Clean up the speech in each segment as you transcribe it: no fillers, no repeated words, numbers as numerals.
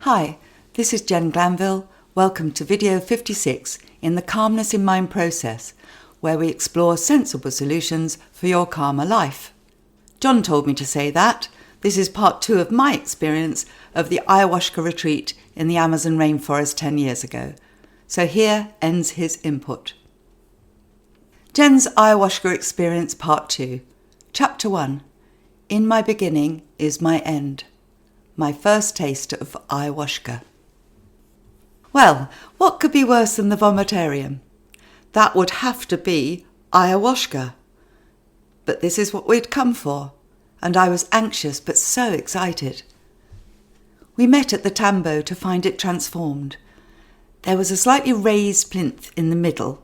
Hi, this is Jen Glanvill. Welcome to video 56 in the Calmness in Mind process, where we explore sensible solutions for your calmer life. John told me to say that. This is part 2 of my experience of the Ayahuasca retreat in the Amazon rainforest 10 years ago. So here ends his input. Jen's Ayahuasca experience part 2. Chapter 1. In my beginning is my end. My first taste of ayahuasca. Well, what could be worse than the vomitarium? That would have to be ayahuasca. But this is what we'd come for, and I was anxious but so excited. We met at the tambo to find it transformed. There was a slightly raised plinth in the middle.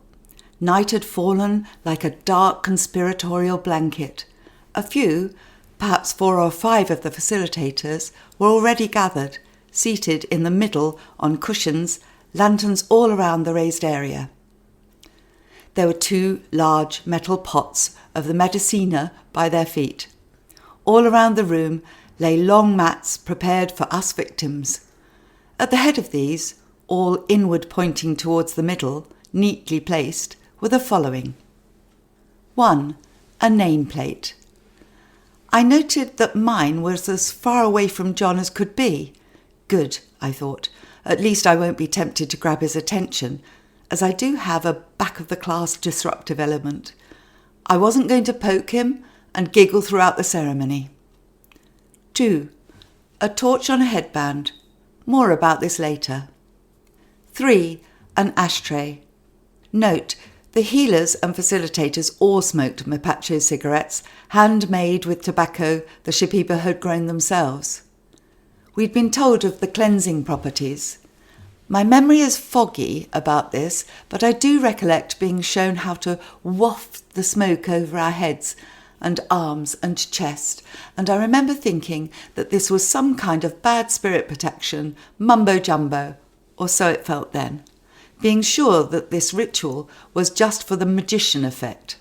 Night had fallen like a dark conspiratorial blanket. A few, perhaps 4 or 5 of the facilitators, were already gathered, seated in the middle on cushions, lanterns all around the raised area. There were 2 large metal pots of the medicina by their feet. All around the room lay long mats prepared for us victims. At the head of these, all inward pointing towards the middle, neatly placed, were the following. 1. A nameplate. I noted that mine was as far away from John as could be. Good, I thought. At least I won't be tempted to grab his attention, as I do have a back-of-the-class disruptive element. I wasn't going to poke him and giggle throughout the ceremony. 2. A torch on a headband. More about this later. 3. An ashtray. Note, the healers and facilitators all smoked mapacho cigarettes, handmade with tobacco the Shipibo had grown themselves. We'd been told of the cleansing properties. My memory is foggy about this, but I do recollect being shown how to waft the smoke over our heads and arms and chest, and I remember thinking that this was some kind of bad spirit protection, mumbo-jumbo, or so it felt then, being sure that this ritual was just for the magician effect.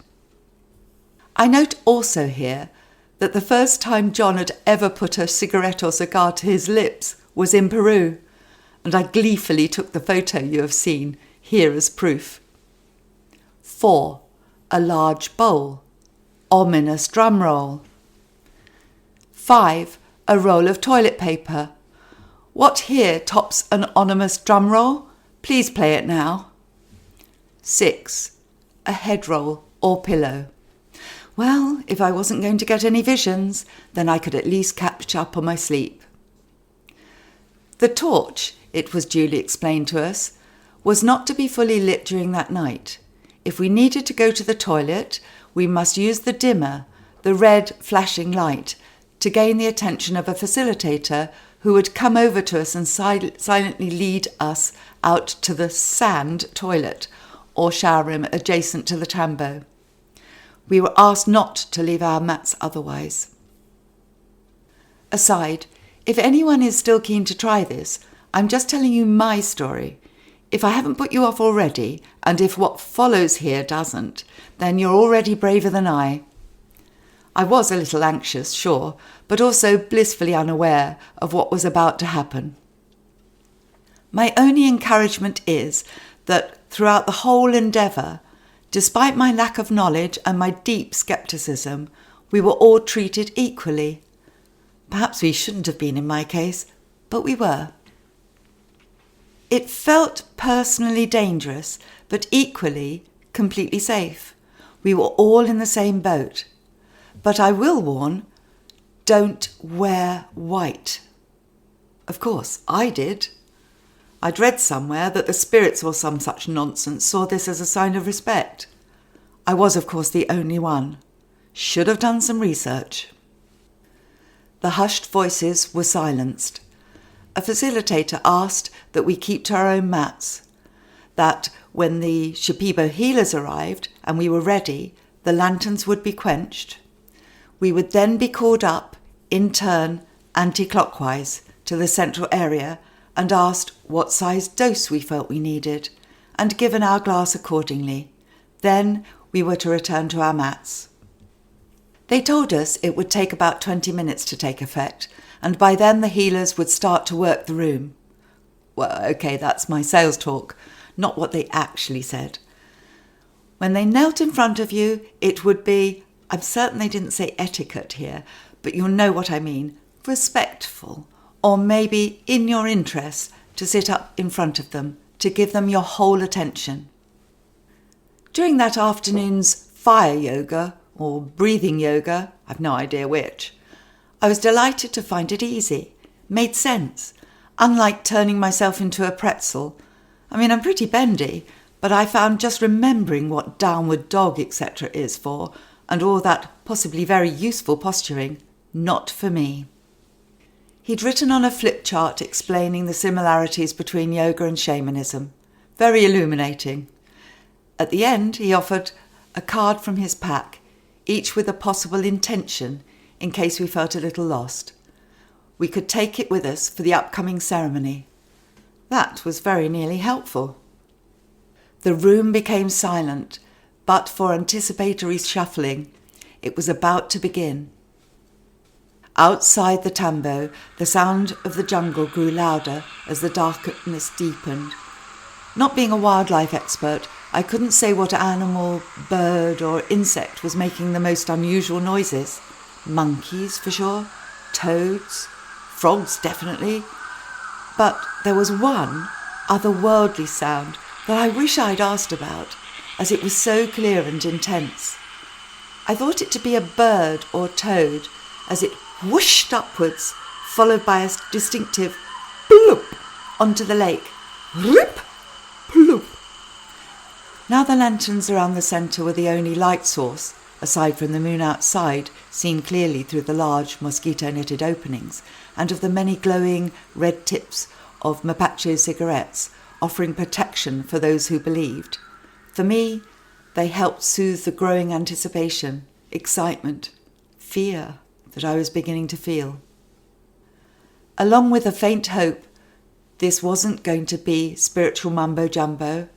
I note also here that the first time John had ever put a cigarette or cigar to his lips was in Peru, and I gleefully took the photo you have seen here as proof. 4. A large bowl. Ominous drum roll. 5. A roll of toilet paper. What here tops an ominous drum roll? Please play it now. 6. A head roll or pillow. Well, if I wasn't going to get any visions, then I could at least catch up on my sleep. The torch, it was duly explained to us, was not to be fully lit during that night. If we needed to go to the toilet, we must use the dimmer, the red flashing light, to gain the attention of a facilitator who would come over to us and silently lead us out to the sand toilet or shower room adjacent to the tambo. We were asked not to leave our mats otherwise. Aside, if anyone is still keen to try this, I'm just telling you my story. If I haven't put you off already, and if what follows here doesn't, then you're already braver than I. I was a little anxious, sure, but also blissfully unaware of what was about to happen. My only encouragement is that throughout the whole endeavour, despite my lack of knowledge and my deep scepticism, we were all treated equally. Perhaps we shouldn't have been in my case, but we were. It felt personally dangerous, but equally completely safe. We were all in the same boat. But I will warn, don't wear white. Of course, I did. I'd read somewhere that the spirits or some such nonsense saw this as a sign of respect. I was, of course, the only one. Should have done some research. The hushed voices were silenced. A facilitator asked that we keep to our own mats, that when the Shipibo healers arrived and we were ready, the lanterns would be quenched. We would then be called up, in turn, anti-clockwise, to the central area and asked what size dose we felt we needed, and given our glass accordingly. Then we were to return to our mats. They told us it would take about 20 minutes to take effect, and by then the healers would start to work the room. Well, okay, that's my sales talk, not what they actually said. When they knelt in front of you, it would be, I'm certain they didn't say etiquette here, but you'll know what I mean, respectful, or maybe in your interest to sit up in front of them, to give them your whole attention. During that afternoon's fire yoga, or breathing yoga, I've no idea which, I was delighted to find it easy, made sense, unlike turning myself into a pretzel. I mean, I'm pretty bendy, but I found just remembering what downward dog, etc. is for, and all that possibly very useful posturing, not for me. He'd written on a flip chart explaining the similarities between yoga and shamanism. Very illuminating. At the end, he offered a card from his pack, each with a possible intention in case we felt a little lost. We could take it with us for the upcoming ceremony. That was very nearly helpful. The room became silent, but for anticipatory shuffling, it was about to begin. Outside the tambo, the sound of the jungle grew louder as the darkness deepened. Not being a wildlife expert, I couldn't say what animal, bird or insect was making the most unusual noises. Monkeys, for sure. Toads. Frogs, definitely. But there was one otherworldly sound that I wish I'd asked about, as it was so clear and intense. I thought it to be a bird or toad, as it whooshed upwards, followed by a distinctive bloop onto the lake. Rip! Bloop! Now the lanterns around the centre were the only light source, aside from the moon outside, seen clearly through the large mosquito-knitted openings, and of the many glowing red tips of Mapache cigarettes, offering protection for those who believed. For me, they helped soothe the growing anticipation, excitement, fear that I was beginning to feel. Along with a faint hope this wasn't going to be spiritual mumbo-jumbo,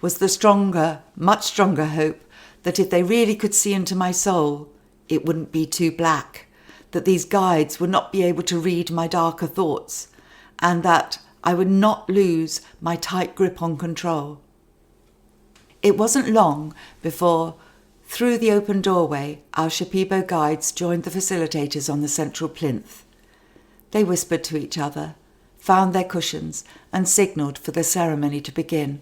was the stronger, much stronger hope that if they really could see into my soul, it wouldn't be too black, that these guides would not be able to read my darker thoughts, and that I would not lose my tight grip on control. It wasn't long before, through the open doorway, our Shipibo guides joined the facilitators on the central plinth. They whispered to each other, found their cushions, and signalled for the ceremony to begin.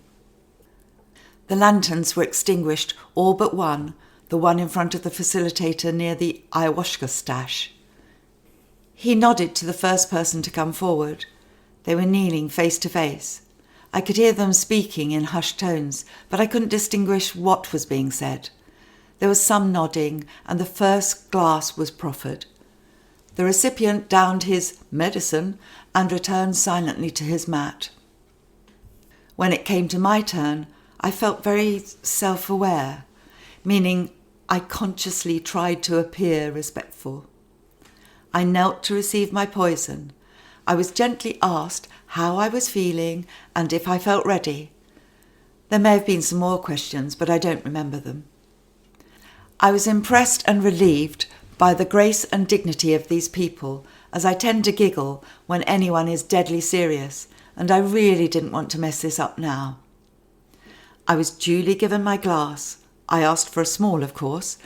The lanterns were extinguished, all but one, the one in front of the facilitator near the Ayahuasca stash. He nodded to the first person to come forward. They were kneeling face to face. I could hear them speaking in hushed tones, but I couldn't distinguish what was being said. There was some nodding, and the first glass was proffered. The recipient downed his medicine and returned silently to his mat. When it came to my turn, I felt very self-aware, meaning I consciously tried to appear respectful. I knelt to receive my poison. I was gently asked how I was feeling and if I felt ready. There may have been some more questions, but I don't remember them. I was impressed and relieved by the grace and dignity of these people, as I tend to giggle when anyone is deadly serious, and I really didn't want to mess this up now. I was duly given my glass. I asked for a small, of course,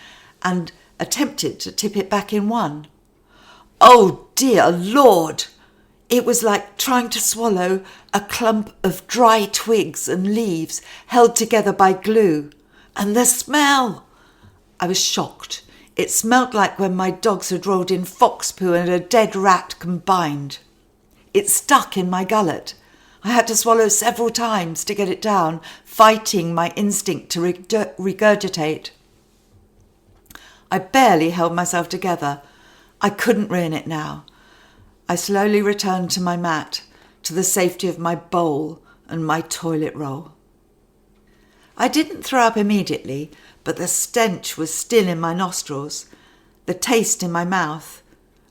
and attempted to tip it back in one. Oh, dear Lord! It was like trying to swallow a clump of dry twigs and leaves held together by glue. And the smell! I was shocked. It smelt like when my dogs had rolled in fox poo and a dead rat combined. It stuck in my gullet. I had to swallow several times to get it down, fighting my instinct to regurgitate. I barely held myself together. I couldn't ruin it now. I slowly returned to my mat, to the safety of my bowl and my toilet roll. I didn't throw up immediately, but the stench was still in my nostrils, the taste in my mouth.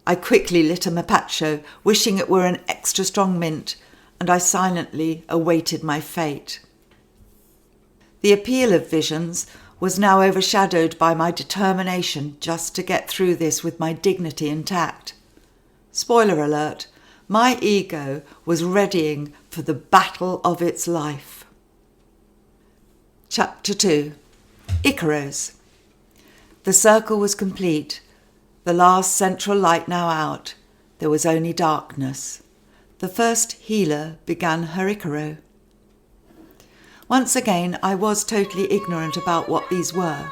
I quickly lit a mapacho, wishing it were an extra strong mint, and I silently awaited my fate. The appeal of visions was now overshadowed by my determination just to get through this with my dignity intact. Spoiler alert, My ego was readying for the battle of its life. Chapter 2. Icaros. The circle was complete. The last central light now out. There was only darkness. The first healer began her Icaro. Once again, I was totally ignorant about what these were.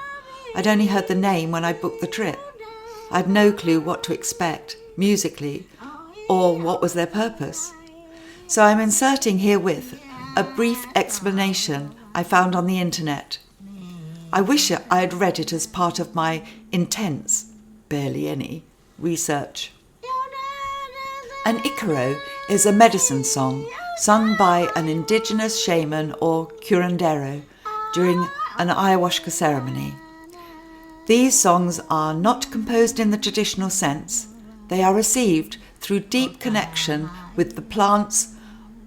I'd only heard the name when I booked the trip. I'd no clue what to expect, musically, or what was their purpose. So I'm inserting herewith a brief explanation I found on the internet. I wish I had read it as part of my intense, barely any, research. An Icaro is a medicine song sung by an indigenous shaman or curandero during an Ayahuasca ceremony. These songs are not composed in the traditional sense. They are received through deep connection with the plants,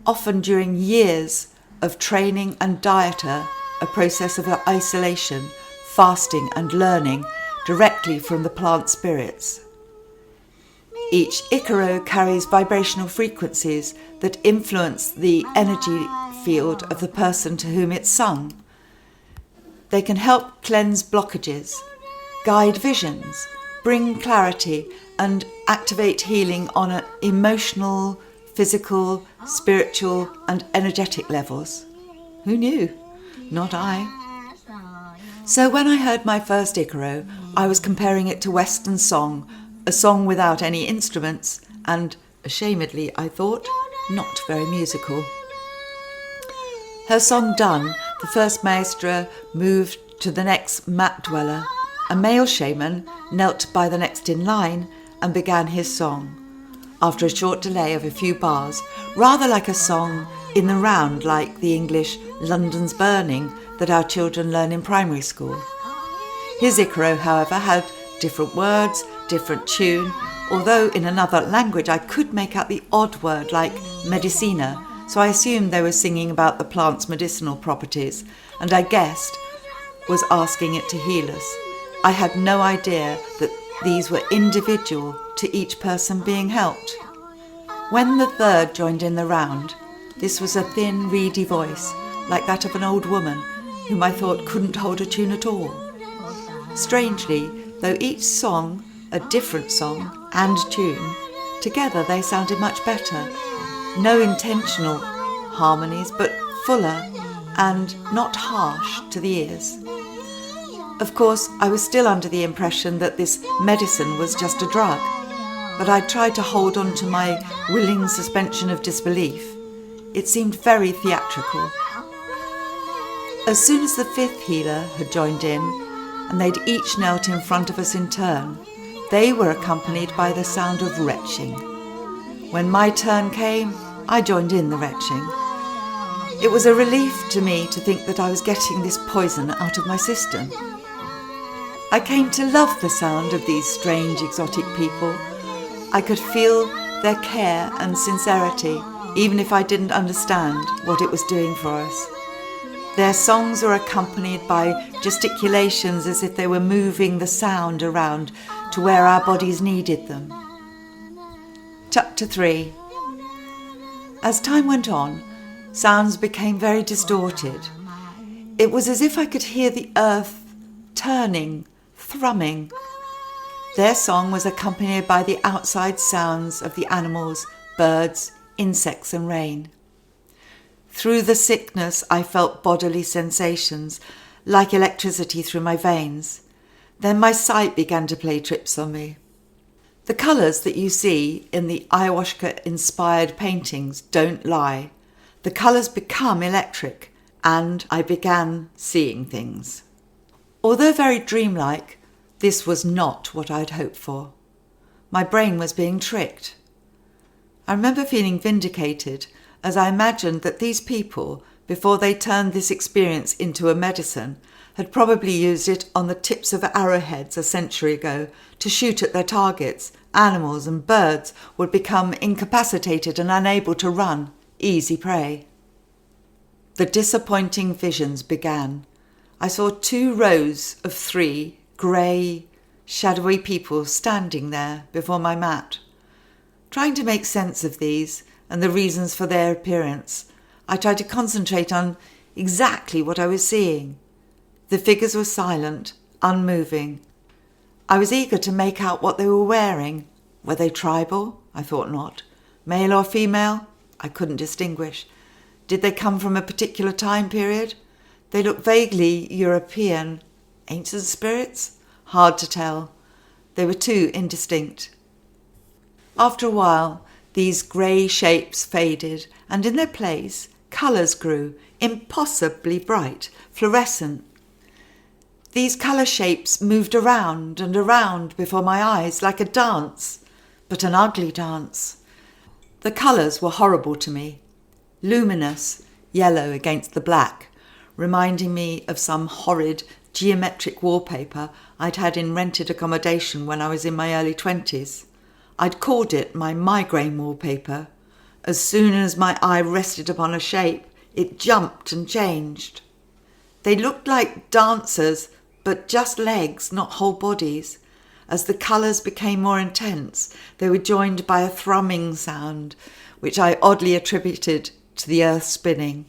often during years of training and dieta, a process of isolation, fasting and learning directly from the plant spirits. Each Icaro carries vibrational frequencies that influence the energy field of the person to whom it's sung. They can help cleanse blockages, guide visions, bring clarity, and activate healing on an emotional, physical, spiritual, and energetic levels. Who knew? Not I. So when I heard my first Icaro, I was comparing it to Western song, a song without any instruments, and, ashamedly, I thought, not very musical. Her song done, the first maestra moved to the next mat dweller. A male shaman knelt by the next in line and began his song. After a short delay of a few bars, rather like a song in the round like the English London's Burning that our children learn in primary school. His Icaro, however, had different words, different tune, although in another language I could make out the odd word like medicina, so I assumed they were singing about the plant's medicinal properties, and I guessed was asking it to heal us. I had no idea that these were individual to each person being helped. When the third joined in the round, this was a thin, reedy voice, like that of an old woman, whom I thought couldn't hold a tune at all. Strangely, though each song a different song and tune, together they sounded much better. No intentional harmonies, but fuller and not harsh to the ears. Of course, I was still under the impression that this medicine was just a drug, but I tried to hold on to my willing suspension of disbelief. It seemed very theatrical. As soon as the fifth healer had joined in, and they'd each knelt in front of us in turn, they were accompanied by the sound of retching. When my turn came, I joined in the retching. It was a relief to me to think that I was getting this poison out of my system. I came to love the sound of these strange, exotic people. I could feel their care and sincerity, even if I didn't understand what it was doing for us. Their songs were accompanied by gesticulations as if they were moving the sound around to where our bodies needed them. Chapter 3. As time went on, sounds became very distorted. It was as if I could hear the earth turning, thrumming. Their song was accompanied by the outside sounds of the animals, birds, insects and rain. Through the sickness, I felt bodily sensations, like electricity through my veins. Then my sight began to play tricks on me. The colours that you see in the ayahuasca-inspired paintings don't lie. The colours become electric, and I began seeing things. Although very dreamlike, this was not what I'd hoped for. My brain was being tricked. I remember feeling vindicated as I imagined that these people, before they turned this experience into a medicine, had probably used it on the tips of arrowheads a century ago to shoot at their targets. Animals and birds would become incapacitated and unable to run, easy prey. The disappointing visions began. I saw 2 rows of 3 grey, shadowy people standing there before my mat. Trying to make sense of these and the reasons for their appearance, I tried to concentrate on exactly what I was seeing. The figures were silent, unmoving. I was eager to make out what they were wearing. Were they tribal? I thought not. Male or female? I couldn't distinguish. Did they come from a particular time period? They looked vaguely European. Ancient spirits? Hard to tell. They were too indistinct. After a while, these grey shapes faded, and in their place, colours grew, impossibly bright, fluorescent. These colour shapes moved around and around before my eyes like a dance, but an ugly dance. The colours were horrible to me. Luminous, yellow against the black, reminding me of some horrid geometric wallpaper I'd had in rented accommodation when I was in my early 20s. I'd called it my migraine wallpaper. As soon as my eye rested upon a shape, it jumped and changed. They looked like dancers, but just legs, not whole bodies. As the colours became more intense, they were joined by a thrumming sound, which I oddly attributed to the earth spinning.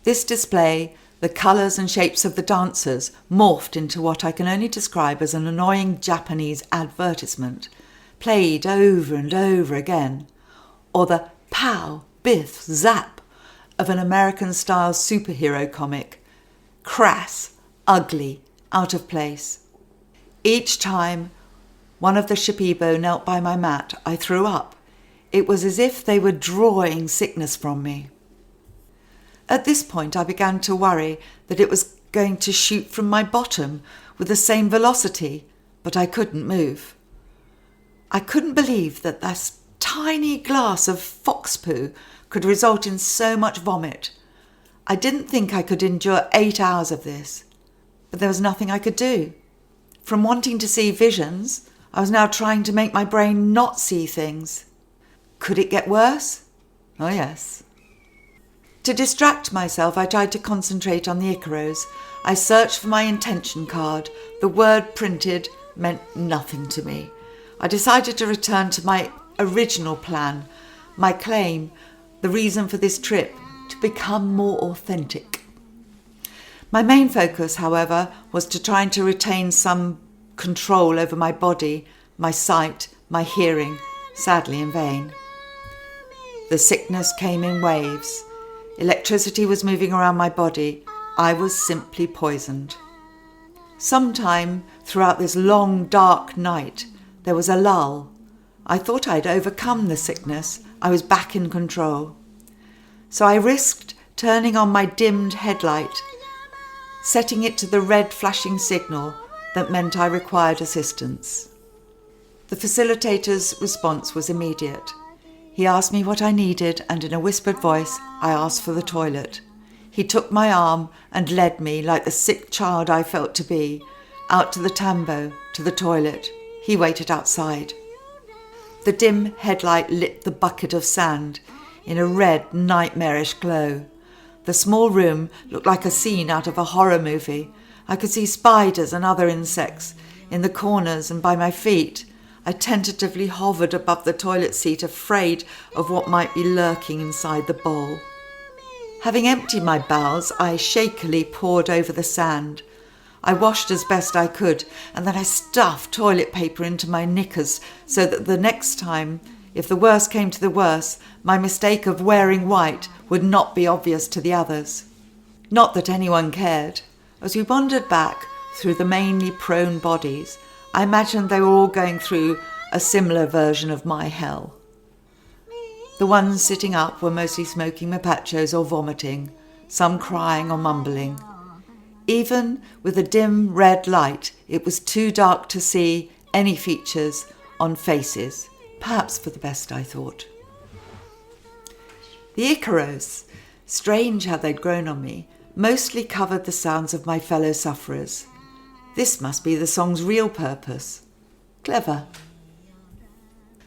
This display, the colours and shapes of the dancers, morphed into what I can only describe as an annoying Japanese advertisement, played over and over again, or the pow, biff, zap of an American-style superhero comic, crass, ugly, out of place. Each time one of the Shipibo knelt by my mat, I threw up. It was as if they were drawing sickness from me. At this point, I began to worry that it was going to shoot from my bottom with the same velocity, but I couldn't move. I couldn't believe that this tiny glass of fox poo could result in so much vomit. I didn't think I could endure 8 hours of this, but there was nothing I could do. From wanting to see visions, I was now trying to make my brain not see things. Could it get worse? Oh yes. To distract myself, I tried to concentrate on the Icaros. I searched for my intention card. The word printed meant nothing to me. I decided to return to my original plan, my claim, the reason for this trip, to become more authentic. My main focus, however, was to trying to retain some control over my body, my sight, my hearing, sadly in vain. The sickness came in waves. Electricity was moving around my body. I was simply poisoned. Sometime throughout this long, dark night, there was a lull. I thought I'd overcome the sickness. I was back in control. So I risked turning on my dimmed headlight, setting it to the red flashing signal that meant I required assistance. The facilitator's response was immediate. He asked me what I needed, and in a whispered voice, I asked for the toilet. He took my arm and led me, like the sick child I felt to be, out to the tambo, to the toilet. He waited outside. The dim headlight lit the bucket of sand in a red, nightmarish glow. The small room looked like a scene out of a horror movie. I could see spiders and other insects in the corners and by my feet. I tentatively hovered above the toilet seat, afraid of what might be lurking inside the bowl. Having emptied my bowels, I shakily poured over the sand. I washed as best I could, and then I stuffed toilet paper into my knickers so that the next time, if the worst came to the worst, my mistake of wearing white would not be obvious to the others. Not that anyone cared. As we wandered back through the mainly prone bodies, I imagined they were all going through a similar version of my hell. The ones sitting up were mostly smoking mapachos or vomiting, some crying or mumbling. Even with a dim red light, it was too dark to see any features on faces, perhaps for the best, I thought. The Icaros, strange how they'd grown on me, mostly covered the sounds of my fellow sufferers. This must be the song's real purpose. Clever.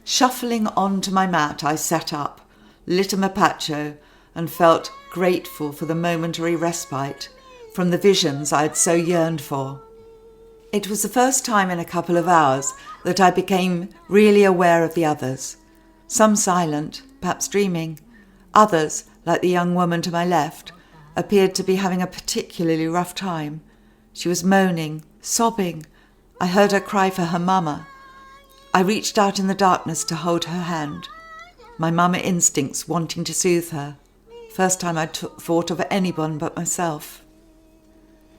Shuffling onto my mat, I sat up, lit a mapacho, and felt grateful for the momentary respite from the visions I had so yearned for. It was the first time in a couple of hours that I became really aware of the others. some silent, perhaps dreaming. Others, like the young woman to my left, appeared to be having a particularly rough time. She was moaning, sobbing. I heard her cry for her mama. I reached out in the darkness to hold her hand, my mama instincts wanting to soothe her. First time I'd thought of anyone but myself.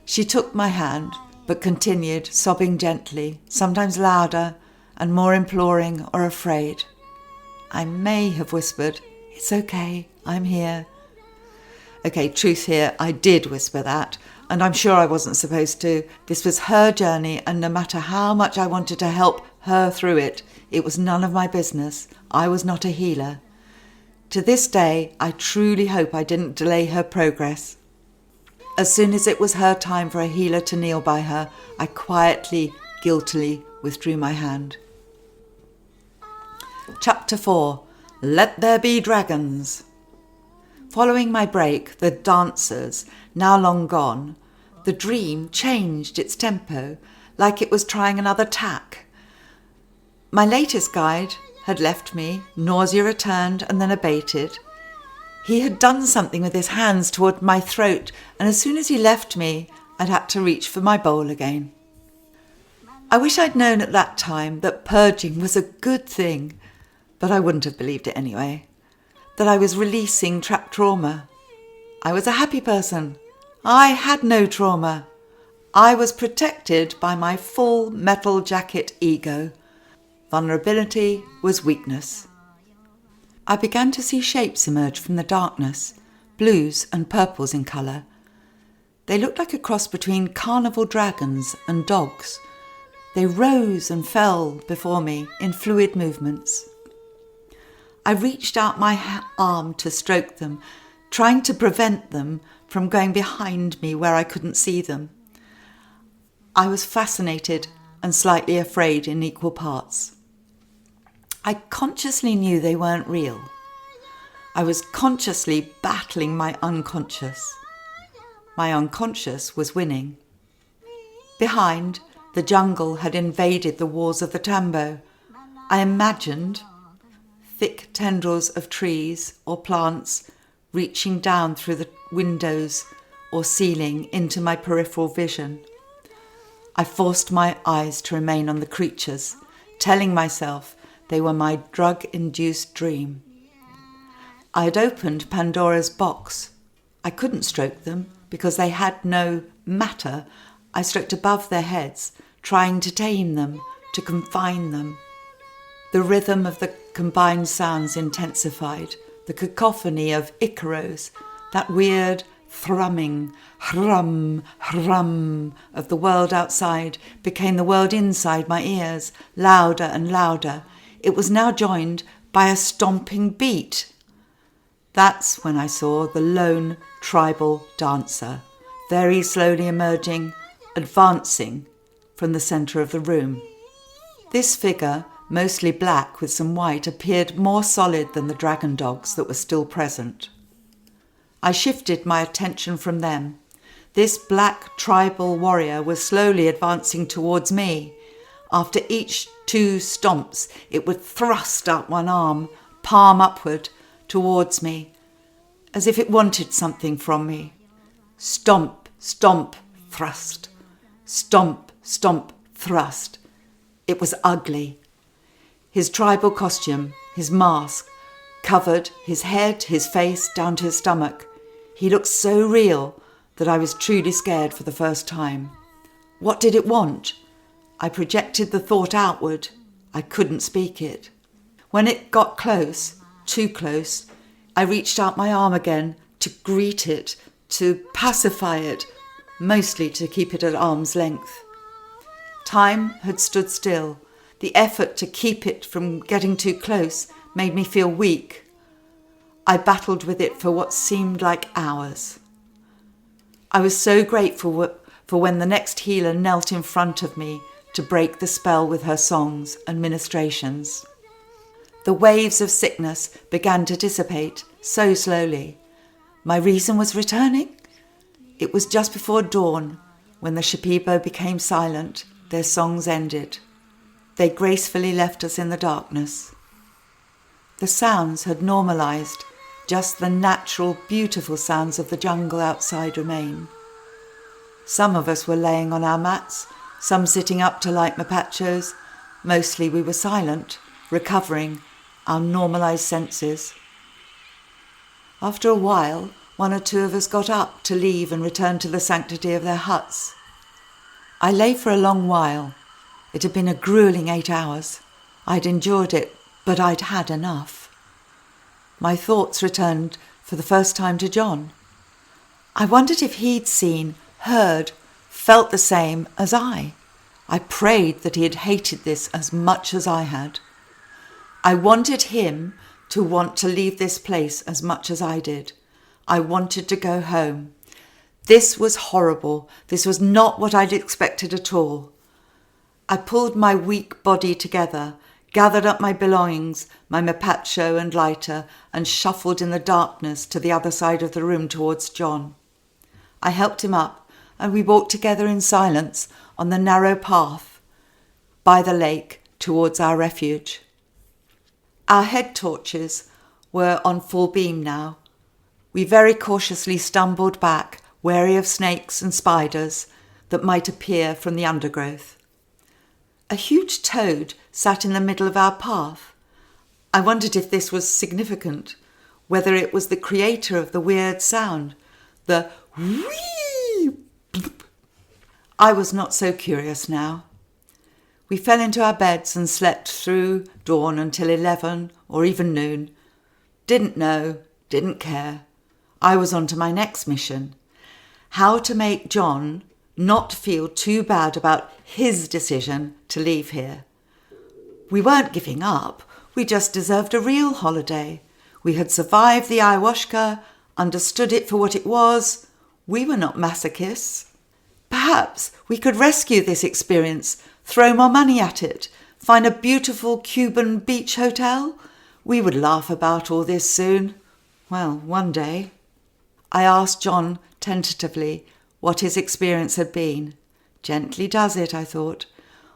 She took my hand, but continued, sobbing gently, sometimes louder and more imploring or afraid. I may have whispered, "It's okay, I'm here." Okay, truth here, I did whisper that, and I'm sure I wasn't supposed to. This was her journey, and no matter how much I wanted to help her through it, it was none of my business. I was not a healer. To this day, I truly hope I didn't delay her progress. As soon as it was her time for a healer to kneel by her, I quietly, guiltily withdrew my hand. Chapter 4. Let There Be Dragons. Following my break, the dancers, now long gone, the dream changed its tempo, like it was trying another tack. My latest guide had left me, nausea returned and then abated. He had done something with his hands toward my throat, and as soon as he left me, I'd had to reach for my bowl again. I wish I'd known at that time that purging was a good thing, but I wouldn't have believed it anyway. That I was releasing trapped trauma. I was a happy person. I had no trauma. I was protected by my full metal jacket ego. Vulnerability was weakness. I began to see shapes emerge from the darkness, blues and purples in colour. They looked like a cross between carnival dragons and dogs. They rose and fell before me in fluid movements. I reached out my arm to stroke them, trying to prevent them from going behind me where I couldn't see them. I was fascinated and slightly afraid in equal parts. I consciously knew they weren't real. I was consciously battling my unconscious. My unconscious was winning. Behind, the jungle had invaded the walls of the tambo. I imagined thick tendrils of trees or plants reaching down through the windows or ceiling into my peripheral vision. I forced my eyes to remain on the creatures, telling myself they were my drug-induced dream. I had opened Pandora's box. I couldn't stroke them because they had no matter. I stroked above their heads, trying to tame them, to confine them. The rhythm of the combined sounds intensified, the cacophony of Icaros, that weird thrumming, hrum, hrum of the world outside became the world inside my ears, louder and louder. It was now joined by a stomping beat. That's when I saw the lone tribal dancer, very slowly emerging, advancing from the centre of the room. This figure, mostly black with some white, appeared more solid than the dragon dogs that were still present. I shifted my attention from them. This black tribal warrior was slowly advancing towards me. After each 2 stomps, it would thrust out one arm, palm upward, towards me, as if it wanted something from me. Stomp, stomp, thrust. Stomp, stomp, thrust. It was ugly. His tribal costume, his mask, covered his head, his face, down to his stomach. He looked so real that I was truly scared for the first time. What did it want? I projected the thought outward. I couldn't speak it. When it got close, too close, I reached out my arm again to greet it, to pacify it, mostly to keep it at arm's length. Time had stood still. The effort to keep it from getting too close made me feel weak. I battled with it for what seemed like hours. I was so grateful for when the next healer knelt in front of me to break the spell with her songs and ministrations. The waves of sickness began to dissipate so slowly. My reason was returning. It was just before dawn when the Shipibo became silent, their songs ended. They gracefully left us in the darkness. The sounds had normalised. Just the natural, beautiful sounds of the jungle outside remain. Some of us were laying on our mats, some sitting up to light mapachos. Mostly we were silent, recovering our normalised senses. After a while, one or two of us got up to leave and return to the sanctity of their huts. I lay for a long while. It had been a gruelling 8 hours. I'd endured it, but I'd had enough. My thoughts returned for the first time to John. I wondered if he'd seen, heard, felt the same as I. I prayed that he had hated this as much as I had. I wanted him to want to leave this place as much as I did. I wanted to go home. This was horrible. This was not what I'd expected at all. I pulled my weak body together, gathered up my belongings, my mapacho and lighter, and shuffled in the darkness to the other side of the room towards John. I helped him up, and we walked together in silence on the narrow path by the lake towards our refuge. Our head torches were on full beam now. We very cautiously stumbled back, wary of snakes and spiders that might appear from the undergrowth. A huge toad sat in the middle of our path. I wondered if this was significant, whether it was the creator of the weird sound, the whee. I was not so curious now. We fell into our beds and slept through dawn until 11 or even noon. Didn't know, didn't care. I was on to my next mission. How to make John not feel too bad about his decision to leave here. We weren't giving up. We just deserved a real holiday. We had survived the ayahuasca, understood it for what it was. We were not masochists. Perhaps we could rescue this experience, throw more money at it, find a beautiful Cuban beach hotel. We would laugh about all this soon. Well, one day. I asked John tentatively what his experience had been. Gently does it, I thought.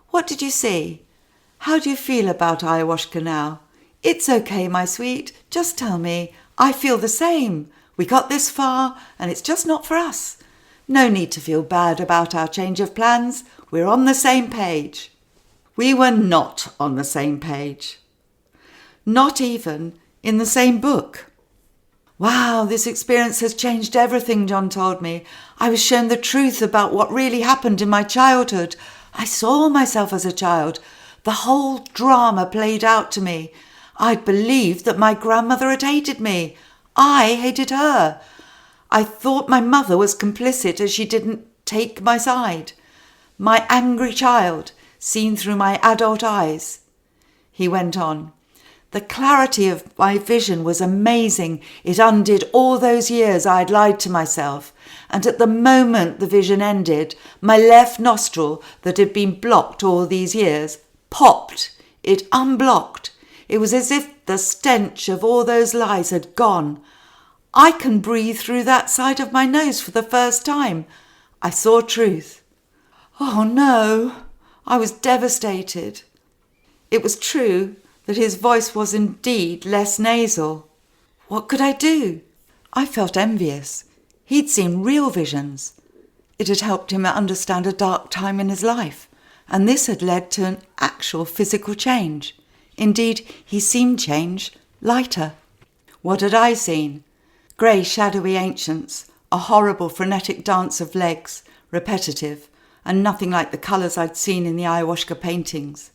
What did you see? How do you feel about ayahuasca now? It's okay, my sweet. Just tell me. I feel the same. We got this far, and it's just not for us. No need to feel bad about our change of plans. We're on the same page. We were not on the same page. Not even in the same book. Wow, this experience has changed everything, John told me. I was shown the truth about what really happened in my childhood. I saw myself as a child. The whole drama played out to me. I'd believed that my grandmother had hated me. I hated her. I thought my mother was complicit as she didn't take my side. My angry child, seen through my adult eyes. He went on. The clarity of my vision was amazing. It undid all those years I had lied to myself. And at the moment the vision ended, my left nostril that had been blocked all these years popped. It unblocked. It was as if the stench of all those lies had gone. I can breathe through that side of my nose for the first time. I saw truth. Oh no, I was devastated. It was true that his voice was indeed less nasal. What could I do? I felt envious. He'd seen real visions. It had helped him understand a dark time in his life, and this had led to an actual physical change. Indeed, he seemed changed, lighter. What had I seen? Grey, shadowy ancients, a horrible frenetic dance of legs, repetitive, and nothing like the colours I'd seen in the ayahuasca paintings.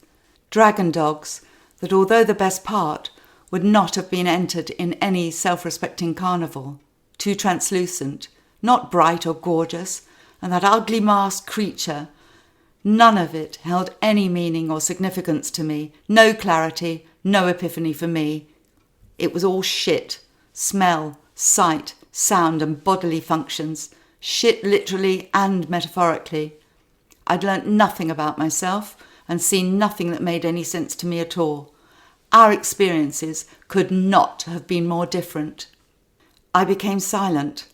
Dragon dogs, that although the best part, would not have been entered in any self-respecting carnival. Too translucent, not bright or gorgeous, and that ugly masked creature. None of it held any meaning or significance to me. No clarity, no epiphany for me. It was all shit. Smell, sight, sound and bodily functions. Shit literally and metaphorically. I'd learnt nothing about myself and seen nothing that made any sense to me at all. Our experiences could not have been more different. I became silent,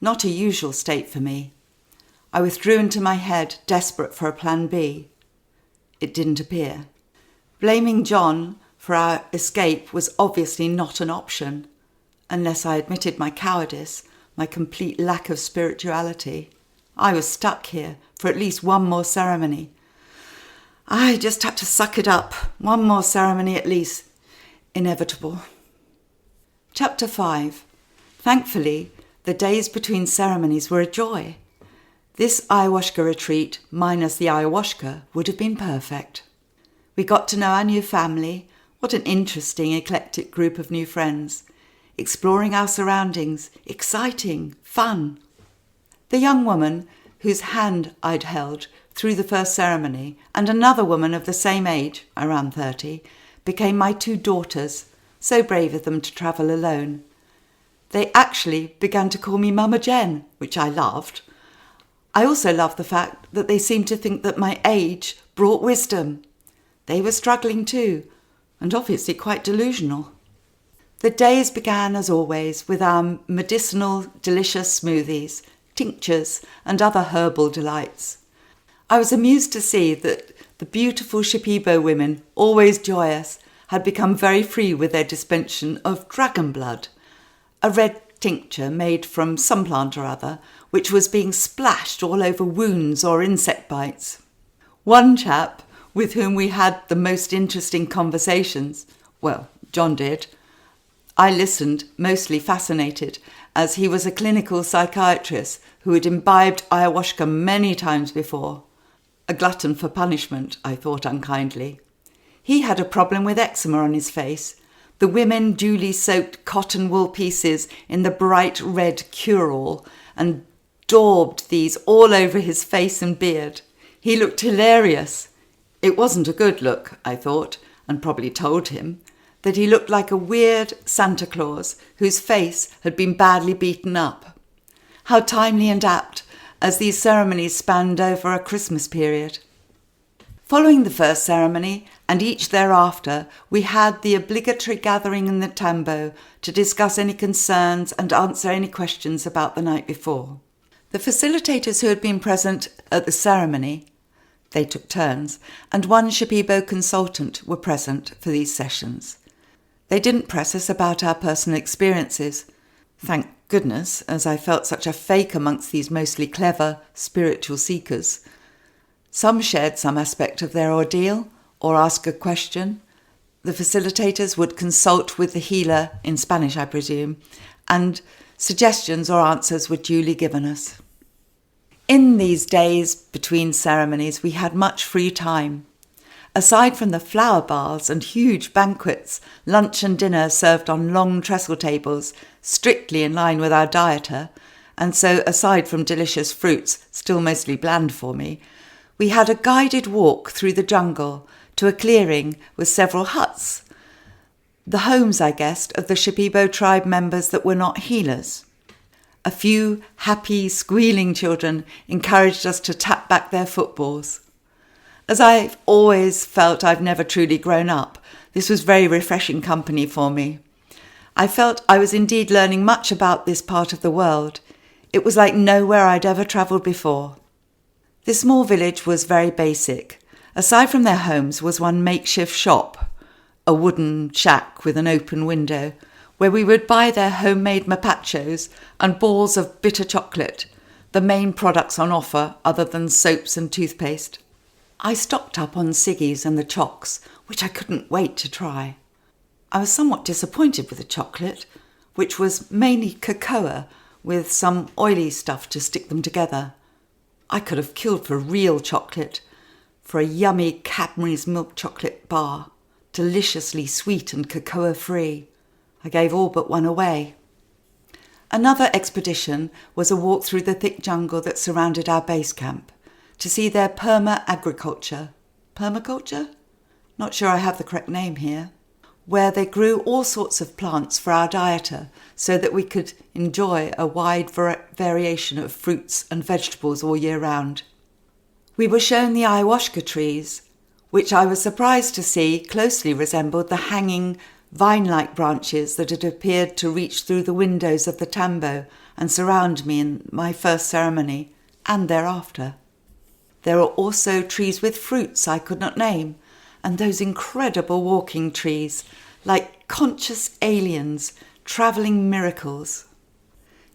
not a usual state for me. I withdrew into my head, desperate for a plan B. It didn't appear. Blaming John for our escape was obviously not an option, unless I admitted my cowardice, my complete lack of spirituality. I was stuck here for at least one more ceremony. I just had to suck it up. One more ceremony at least. Inevitable. Chapter 5. Thankfully, the days between ceremonies were a joy. This ayahuasca retreat, minus the ayahuasca, would have been perfect. We got to know our new family. What an interesting, eclectic group of new friends. Exploring our surroundings. Exciting. Fun. The young woman whose hand I'd held through the first ceremony, and another woman of the same age, around 30, became my 2 daughters, so brave of them to travel alone. They actually began to call me Mama Jen, which I loved. I also loved the fact that they seemed to think that my age brought wisdom. They were struggling too, and obviously quite delusional. The days began, as always, with our medicinal, delicious smoothies, tinctures, and other herbal delights. I was amused to see that the beautiful Shipibo women, always joyous, had become very free with their dispensation of dragon blood, a red tincture made from some plant or other, which was being splashed all over wounds or insect bites. One chap, with whom we had the most interesting conversations, well, John did. I listened, mostly fascinated, as he was a clinical psychiatrist who had imbibed ayahuasca many times before. A glutton for punishment, I thought unkindly. He had a problem with eczema on his face. The women duly soaked cotton wool pieces in the bright red cure-all and daubed these all over his face and beard. He looked hilarious. It wasn't a good look, I thought, and probably told him, that he looked like a weird Santa Claus whose face had been badly beaten up. How timely and apt, as these ceremonies spanned over a Christmas period. Following the first ceremony, and each thereafter, we had the obligatory gathering in the tambo to discuss any concerns and answer any questions about the night before. The facilitators who had been present at the ceremony, they took turns, and one Shipibo consultant were present for these sessions. They didn't press us about our personal experiences. Thank goodness, as I felt such a fake amongst these mostly clever, spiritual seekers. Some shared some aspect of their ordeal, or ask a question. The facilitators would consult with the healer, in Spanish I presume, and suggestions or answers were duly given us. In these days between ceremonies, we had much free time. Aside from the flower baths and huge banquets, lunch and dinner served on long trestle tables, strictly in line with our dieter, and so aside from delicious fruits, still mostly bland for me, we had a guided walk through the jungle to a clearing with several huts, the homes, I guessed, of the Shipibo tribe members that were not healers. A few happy, squealing children encouraged us to tap back their footballs. As I've always felt I've never truly grown up, this was very refreshing company for me. I felt I was indeed learning much about this part of the world. It was like nowhere I'd ever travelled before. This small village was very basic. Aside from their homes was one makeshift shop, a wooden shack with an open window, where we would buy their homemade mapachos and balls of bitter chocolate, the main products on offer other than soaps and toothpaste. I stocked up on ciggies and the chocks, which I couldn't wait to try. I was somewhat disappointed with the chocolate, which was mainly cocoa with some oily stuff to stick them together. I could have killed for real chocolate, for a yummy Cadbury's milk chocolate bar, deliciously sweet and cocoa-free. I gave all but one away. Another expedition was a walk through the thick jungle that surrounded our base camp, to see their perma-agriculture. Permaculture? Not sure I have the correct name here. Where they grew all sorts of plants for our dieter so that we could enjoy a wide variation of fruits and vegetables all year round. We were shown the ayahuasca trees, which I was surprised to see closely resembled the hanging, vine-like branches that had appeared to reach through the windows of the tambo and surround me in my first ceremony and thereafter. There were also trees with fruits I could not name, and those incredible walking trees, like conscious aliens, travelling miracles.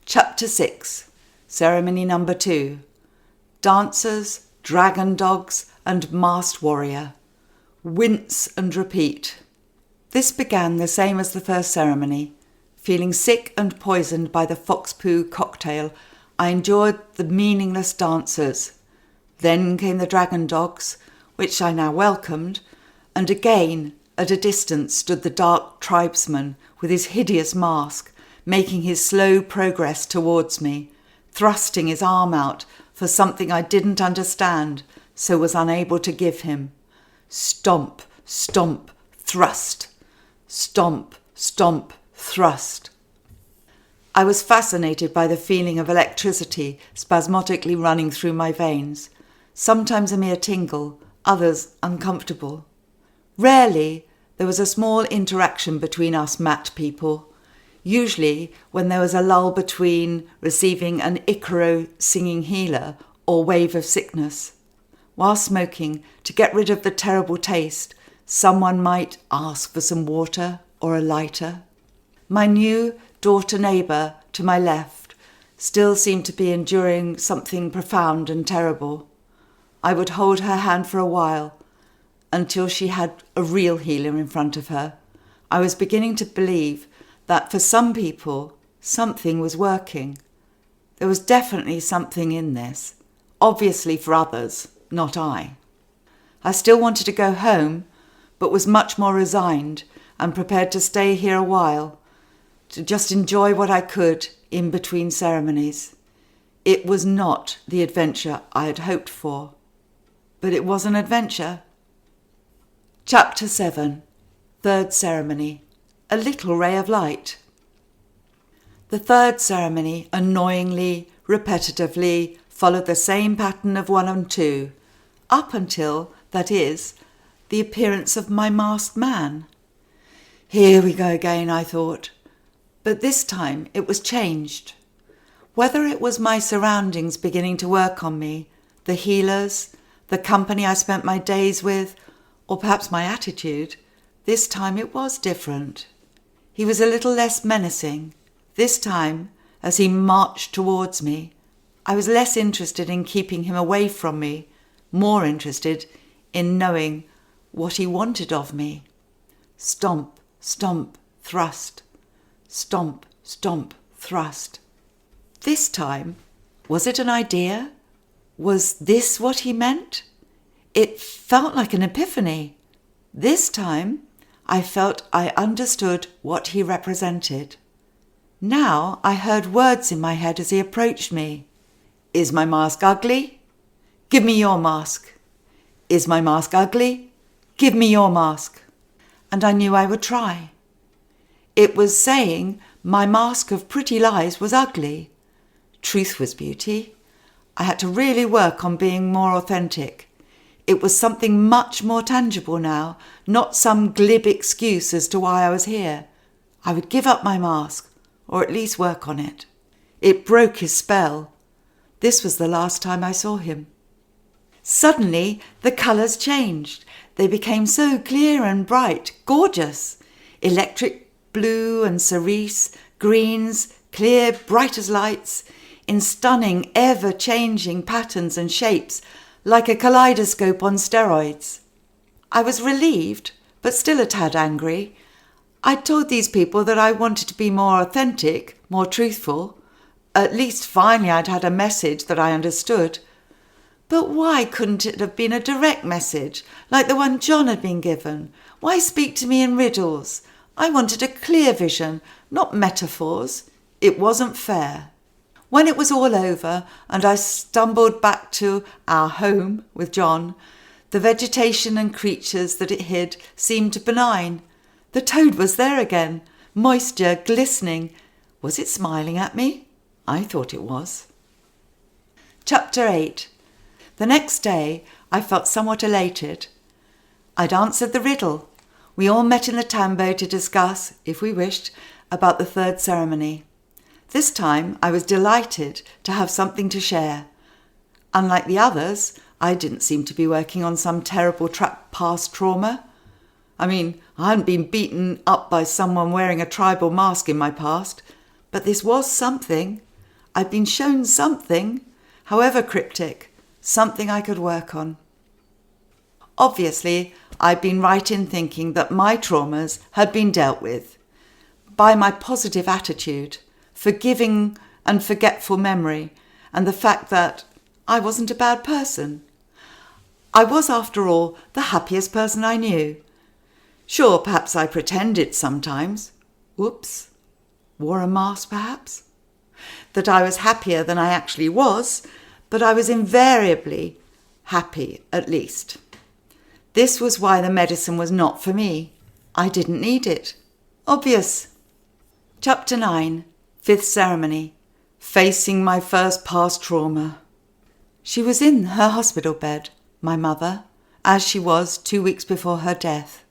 Chapter 6, Ceremony number 2. Dancers, dragon dogs, and masked warrior. Wince and repeat. This began the same as the first ceremony. Feeling sick and poisoned by the fox poo cocktail, I endured the meaningless dancers. Then came the dragon dogs, which I now welcomed, and again, at a distance, stood the dark tribesman with his hideous mask, making his slow progress towards me, thrusting his arm out for something I didn't understand, so was unable to give him. Stomp, stomp, thrust. Stomp, stomp, thrust. I was fascinated by the feeling of electricity spasmodically running through my veins, sometimes a mere tingle, others uncomfortable. Rarely there was a small interaction between us mat people, usually when there was a lull between receiving an Icaro singing healer or wave of sickness. While smoking, to get rid of the terrible taste, someone might ask for some water or a lighter. My new daughter neighbour to my left still seemed to be enduring something profound and terrible. I would hold her hand for a while, until she had a real healer in front of her. I was beginning to believe that for some people, something was working. There was definitely something in this. Obviously for others, not I. I still wanted to go home, but was much more resigned and prepared to stay here a while, to just enjoy what I could in between ceremonies. It was not the adventure I had hoped for, but it was an adventure. Chapter 7, Third Ceremony, A Little Ray of Light. The third ceremony annoyingly, repetitively, followed the same pattern of 1 and 2, up until, that is, the appearance of my masked man. Here we go again, I thought. But this time it was changed. Whether it was my surroundings beginning to work on me, the healers, the company I spent my days with, or perhaps my attitude, this time it was different. He was a little less menacing. This time, as he marched towards me, I was less interested in keeping him away from me, more interested in knowing what he wanted of me. Stomp, stomp, thrust. Stomp, stomp, thrust. This time, was it an idea? Was this what he meant? It felt like an epiphany. This time, I felt I understood what he represented. Now I heard words in my head as he approached me. Is my mask ugly? Give me your mask. Is my mask ugly? Give me your mask. And I knew I would try. It was saying my mask of pretty lies was ugly. Truth was beauty. I had to really work on being more authentic. It was something much more tangible now, not some glib excuse as to why I was here. I would give up my mask, or at least work on it. It broke his spell. This was the last time I saw him. Suddenly, the colours changed. They became so clear and bright, gorgeous. Electric blue and cerise, greens, clear, bright as lights, in stunning, ever-changing patterns and shapes, like a kaleidoscope on steroids. I was relieved, but still a tad angry. I'd told these people that I wanted to be more authentic, more truthful. At least finally I'd had a message that I understood. But why couldn't it have been a direct message, like the one John had been given? Why speak to me in riddles? I wanted a clear vision, not metaphors. It wasn't fair. When it was all over and I stumbled back to our home with John, the vegetation and creatures that it hid seemed benign. The toad was there again, moisture glistening. Was it smiling at me? I thought it was. Chapter 8. The next day I felt somewhat elated. I'd answered the riddle. We all met in the tambo to discuss, if we wished, about the third ceremony. This time I was delighted to have something to share. Unlike the others, I didn't seem to be working on some terrible trap past trauma. I mean, I hadn't been beaten up by someone wearing a tribal mask in my past, but this was something. I'd been shown something, however cryptic, something I could work on. Obviously, I'd been right in thinking that my traumas had been dealt with by my positive attitude, forgiving and forgetful memory, and the fact that I wasn't a bad person. I was, after all, the happiest person I knew. Sure, perhaps I pretended sometimes. Whoops. Wore a mask, perhaps? That I was happier than I actually was, but I was invariably happy, at least. This was why the medicine was not for me. I didn't need it. Obvious. Chapter 9, Fifth Ceremony. Facing my first past trauma. She was in her hospital bed, my mother, as she was 2 weeks before her death.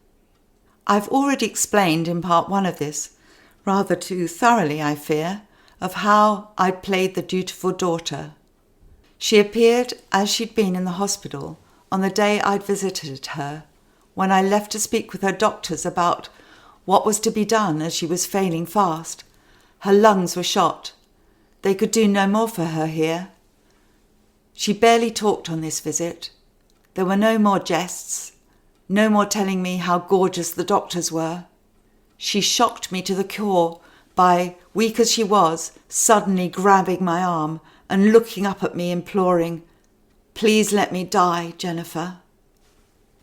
I've already explained in part 1 of this, rather too thoroughly, I fear, of how I'd played the dutiful daughter. She appeared as she'd been in the hospital on the day I'd visited her, when I left to speak with her doctors about what was to be done as she was failing fast. Her lungs were shot. They could do no more for her here. She barely talked on this visit. There were no more jests, no more telling me how gorgeous the doctors were. She shocked me to the core by, weak as she was, suddenly grabbing my arm and looking up at me imploring, "Please let me die, Jennifer."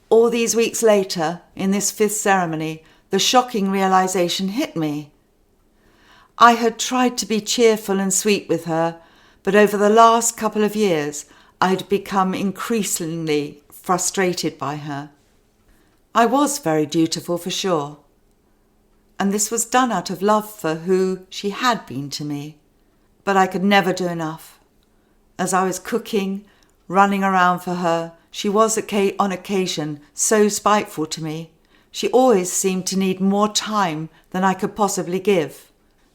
All these weeks later, in this 5th ceremony, the shocking realization hit me. I had tried to be cheerful and sweet with her, but over the last couple of years, I'd become increasingly frustrated by her. I was very dutiful for sure, and this was done out of love for who she had been to me, but I could never do enough. As I was cooking, running around for her, she was on occasion so spiteful to me. She always seemed to need more time than I could possibly give.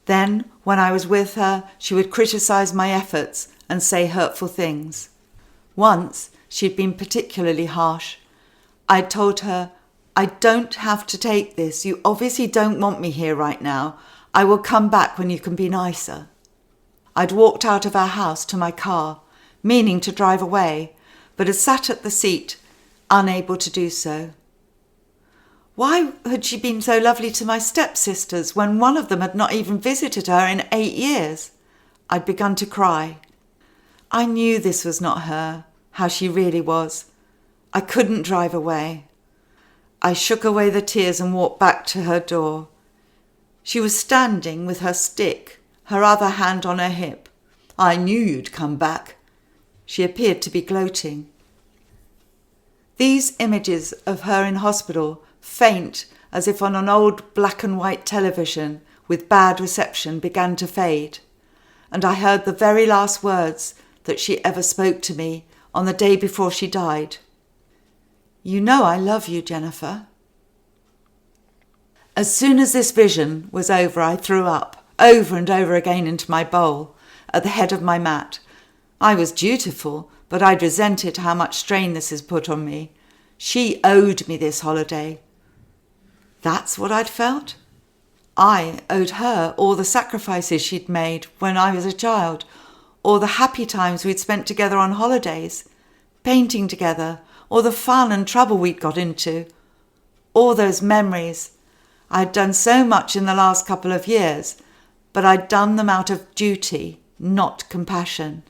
Then, when I was with her, she would criticize my efforts and say hurtful things. Once, she'd been particularly harsh. I'd told her, "I don't have to take this. You obviously don't want me here right now. I will come back when you can be nicer." I'd walked out of our house to my car, meaning to drive away, but had sat at the seat, unable to do so. Why had she been so lovely to my stepsisters when one of them had not even visited her in 8 years? I'd begun to cry. I knew this was not her, how she really was. I couldn't drive away. I shook away the tears and walked back to her door. She was standing with her stick, her other hand on her hip. "I knew you'd come back." She appeared to be gloating. These images of her in hospital, faint as if on an old black and white television with bad reception, began to fade, and I heard the very last words that she ever spoke to me on the day before she died. "You know I love you, Jennifer." As soon as this vision was over, I threw up, over and over again into my bowl, at the head of my mat. I was dutiful, but I'd resented how much strain this has put on me. She owed me this holiday. That's what I'd felt. I owed her all the sacrifices she'd made when I was a child, all the happy times we'd spent together on holidays, painting together, all the fun and trouble we'd got into, all those memories. I'd done so much in the last couple of years, but I'd done them out of duty, not compassion.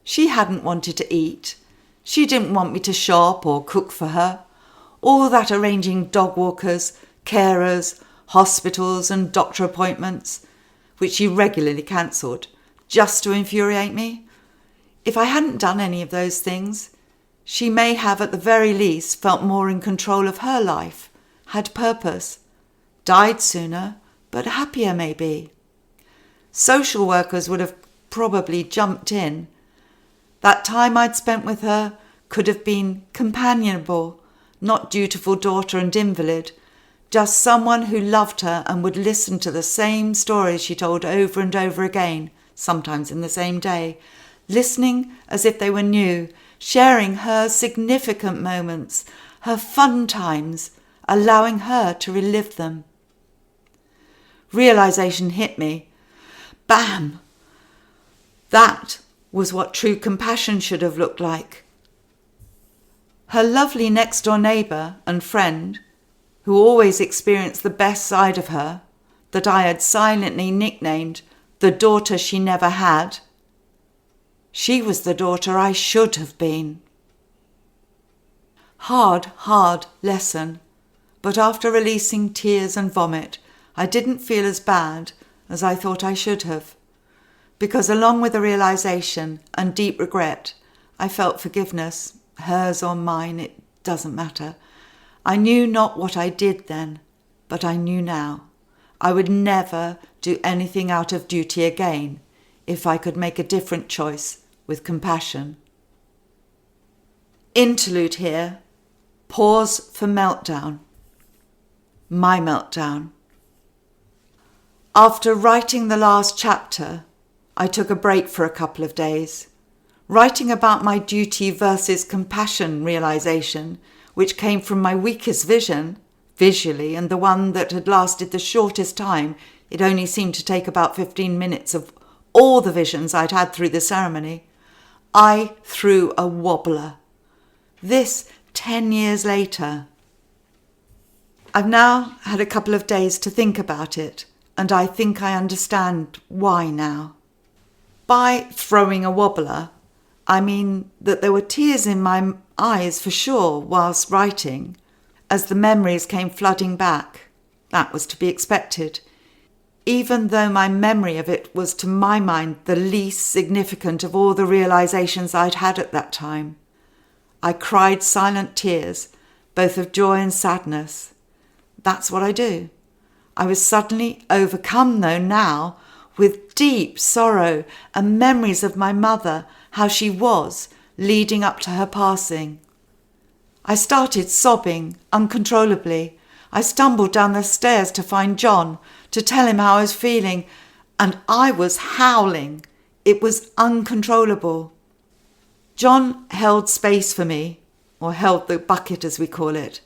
She hadn't wanted to eat. She didn't want me to shop or cook for her. All that arranging dog walkers, carers, hospitals and doctor appointments, which she regularly cancelled, just to infuriate me. If I hadn't done any of those things, she may have at the very least felt more in control of her life, had purpose, died sooner, but happier maybe. Social workers would have probably jumped in. That time I'd spent with her could have been companionable, not dutiful daughter and invalid, just someone who loved her and would listen to the same stories she told over and over again, sometimes in the same day, listening as if they were new, sharing her significant moments, her fun times, allowing her to relive them. Realization hit me. Bam! That was what true compassion should have looked like. Her lovely next-door neighbour and friend, who always experienced the best side of her, that I had silently nicknamed the daughter she never had, she was the daughter I should have been. Hard lesson, but after releasing tears and vomit, I didn't feel as bad as I thought I should have, because along with the realization and deep regret, I felt forgiveness, hers or mine, it doesn't matter. I knew not what I did then, but I knew now. I would never do anything out of duty again if I could make a different choice with compassion. Interlude here. Pause for meltdown. My meltdown. After writing the last chapter, I took a break for a couple of days, writing about my duty versus compassion realization, which came from my weakest vision, visually, and the one that had lasted the shortest time. It only seemed to take about 15 minutes of all the visions I'd had through the ceremony. I threw a wobbler. This 10 years later. I've now had a couple of days to think about it, and I think I understand why now. By throwing a wobbler, I mean that there were tears in my eyes for sure whilst writing, as the memories came flooding back. That was to be expected, even though my memory of it was to my mind the least significant of all the realizations I'd had at that time. I cried silent tears, both of joy and sadness. That's what I do. I was suddenly overcome, though, now, with deep sorrow and memories of my mother, how she was, leading up to her passing. I started sobbing uncontrollably. I stumbled down the stairs to find John, to tell him how I was feeling, and I was howling. It was uncontrollable. John held space for me, or held the bucket as we call it.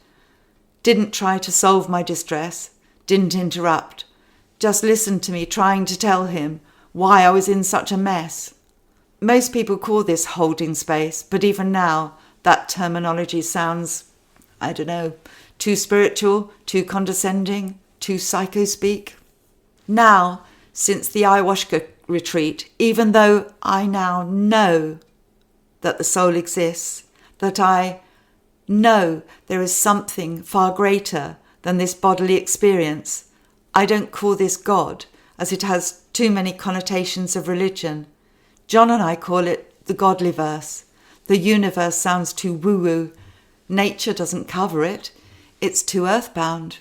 Didn't try to solve my distress, didn't interrupt, just listened to me trying to tell him why I was in such a mess. Most people call this holding space, but even now that terminology sounds, I don't know, too spiritual, too condescending, too psycho-speak. Now, since the Ayahuasca retreat, even though I now know that the soul exists, that I know there is something far greater than this bodily experience, I don't call this God, as it has too many connotations of religion. John and I call it the godlyverse. The universe sounds too woo-woo. Nature doesn't cover it. It's too earthbound.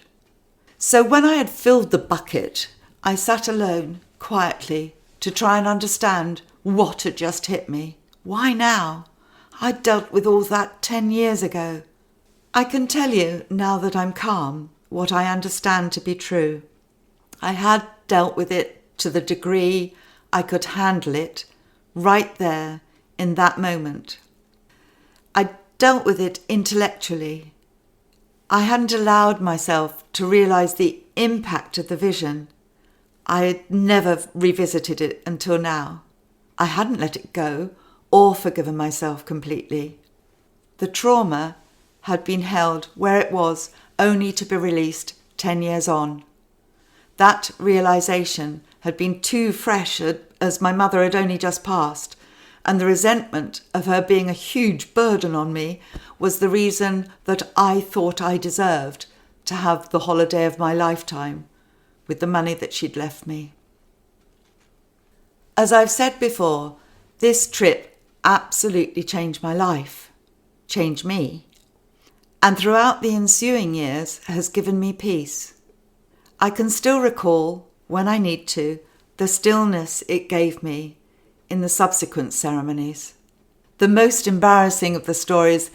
So when I had filled the bucket, I sat alone, quietly, to try and understand what had just hit me. Why now? I'd dealt with all that 10 years ago. I can tell you, now that I'm calm, what I understand to be true. I had dealt with it to the degree I could handle it, right there, in that moment. I dealt with it intellectually. I hadn't allowed myself to realise the impact of the vision. I had never revisited it until now. I hadn't let it go or forgiven myself completely. The trauma had been held where it was, only to be released 10 years on. That realisation had been too fresh, as my mother had only just passed, and the resentment of her being a huge burden on me was the reason that I thought I deserved to have the holiday of my lifetime with the money that she'd left me. As I've said before, this trip absolutely changed my life, changed me, and throughout the ensuing years has given me peace. I can still recall, when I need to, the stillness it gave me in the subsequent ceremonies. The most embarrassing of the stories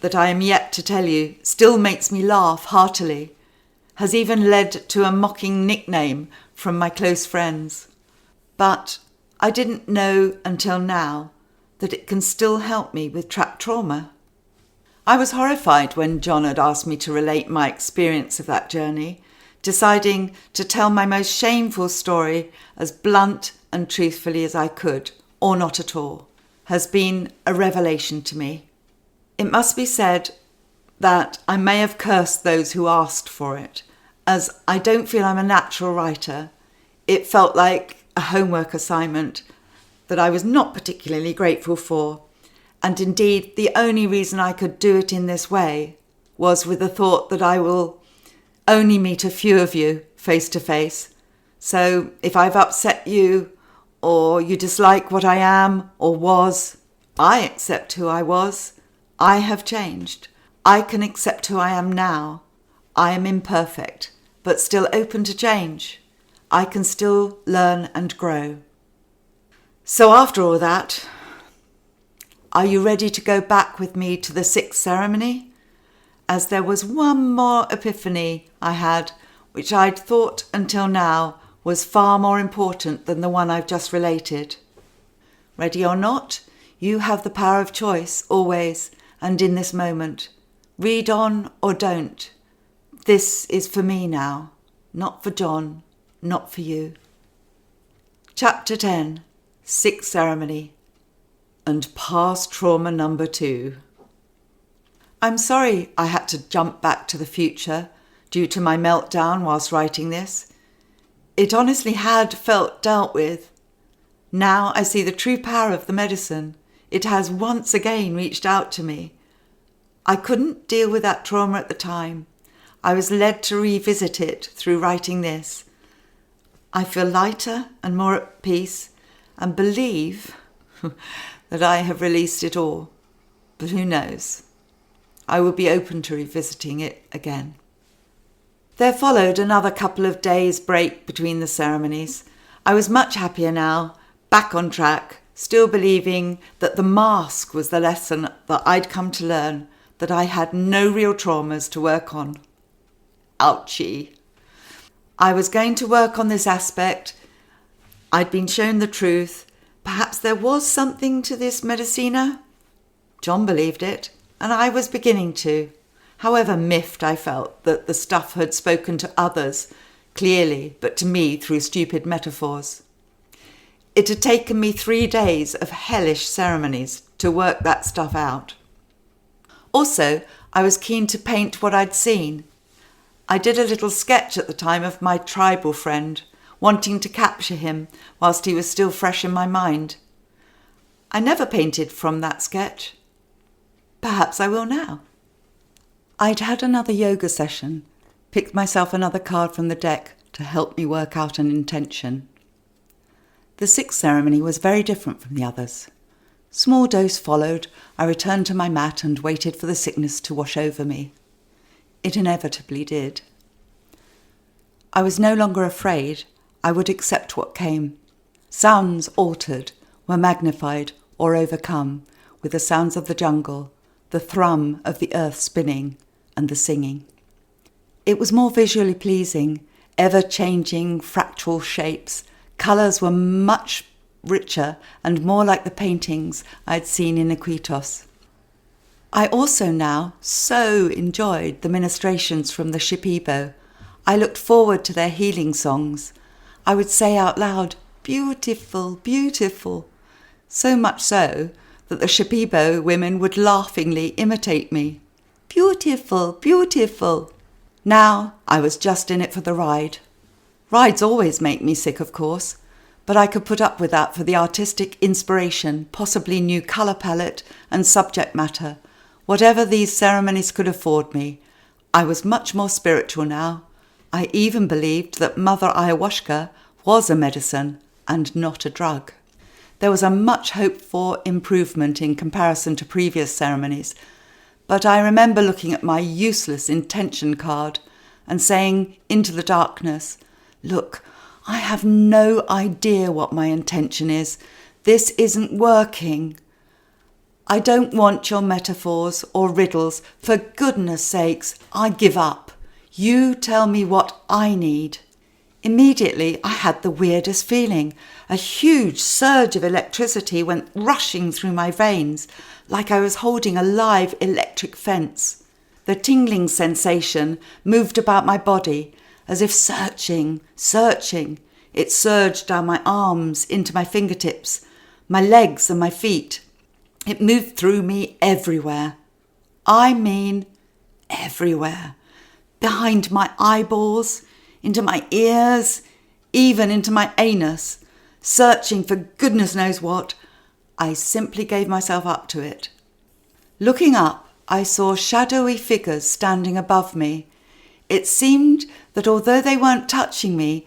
that I am yet to tell you still makes me laugh heartily, has even led to a mocking nickname from my close friends. But I didn't know until now that it can still help me with trapped trauma. I was horrified when John had asked me to relate my experience of that journey. Deciding to tell my most shameful story as blunt and truthfully as I could, or not at all, has been a revelation to me. It must be said that I may have cursed those who asked for it, as I don't feel I'm a natural writer. It felt like a homework assignment that I was not particularly grateful for, and indeed the only reason I could do it in this way was with the thought that I will only meet a few of you face to face. So if I've upset you, or you dislike what I am or was, I accept who I was. I have changed. I can accept who I am now. I am imperfect, but still open to change. I can still learn and grow. So after all that, are you ready to go back with me to the sixth ceremony? As there was one more epiphany I had, which I'd thought until now was far more important than the one I've just related. Ready or not, you have the power of choice always and in this moment. Read on or don't. This is for me now, not for John, not for you. Chapter 10, Sixth Ceremony, and Past Trauma Number 2. I'm sorry I had to jump back to the future due to my meltdown whilst writing this. It honestly had felt dealt with. Now I see the true power of the medicine. It has once again reached out to me. I couldn't deal with that trauma at the time. I was led to revisit it through writing this. I feel lighter and more at peace and believe that I have released it all. But who knows? I will be open to revisiting it again. There followed another couple of days' break between the ceremonies. I was much happier now, back on track, still believing that the mask was the lesson that I'd come to learn, that I had no real traumas to work on. Ouchie. I was going to work on this aspect. I'd been shown the truth. Perhaps there was something to this medicina. John believed it, and I was beginning to. However miffed I felt that the stuff had spoken to others clearly, but to me through stupid metaphors. It had taken me 3 days of hellish ceremonies to work that stuff out. Also, I was keen to paint what I'd seen. I did a little sketch at the time of my tribal friend, wanting to capture him whilst he was still fresh in my mind. I never painted from that sketch. Perhaps I will now. I'd had another yoga session, picked myself another card from the deck to help me work out an intention. The sixth ceremony was very different from the others. Small dose followed. I returned to my mat and waited for the sickness to wash over me. It inevitably did. I was no longer afraid. I would accept what came. Sounds altered, were magnified or overcome with the sounds of the jungle, the thrum of the earth spinning, and the singing. It was more visually pleasing, ever-changing fractal shapes. Colours were much richer and more like the paintings I'd seen in Icaros. I also now so enjoyed the ministrations from the Shipibo. I looked forward to their healing songs. I would say out loud, "Beautiful, beautiful," so much so that the Shipibo women would laughingly imitate me. "Beautiful, beautiful." Now I was just in it for the ride. Rides always make me sick, of course, but I could put up with that for the artistic inspiration, possibly new colour palette and subject matter. Whatever these ceremonies could afford me, I was much more spiritual now. I even believed that Mother Ayahuasca was a medicine and not a drug. There was a much hoped-for improvement in comparison to previous ceremonies, but I remember looking at my useless intention card and saying into the darkness, "Look, I have no idea what my intention is. This isn't working. I don't want your metaphors or riddles. For goodness sakes, I give up. You tell me what I need." Immediately, I had the weirdest feeling, A huge surge of electricity went rushing through my veins, like I was holding a live electric fence. The tingling sensation moved about my body, as if searching. It surged down my arms, into my fingertips, my legs and my feet. It moved through me everywhere. I mean, everywhere. Behind my eyeballs, into my ears, even into my anus. Searching for goodness knows what, I simply gave myself up to it. Looking up, I saw shadowy figures standing above me. It seemed that although they weren't touching me,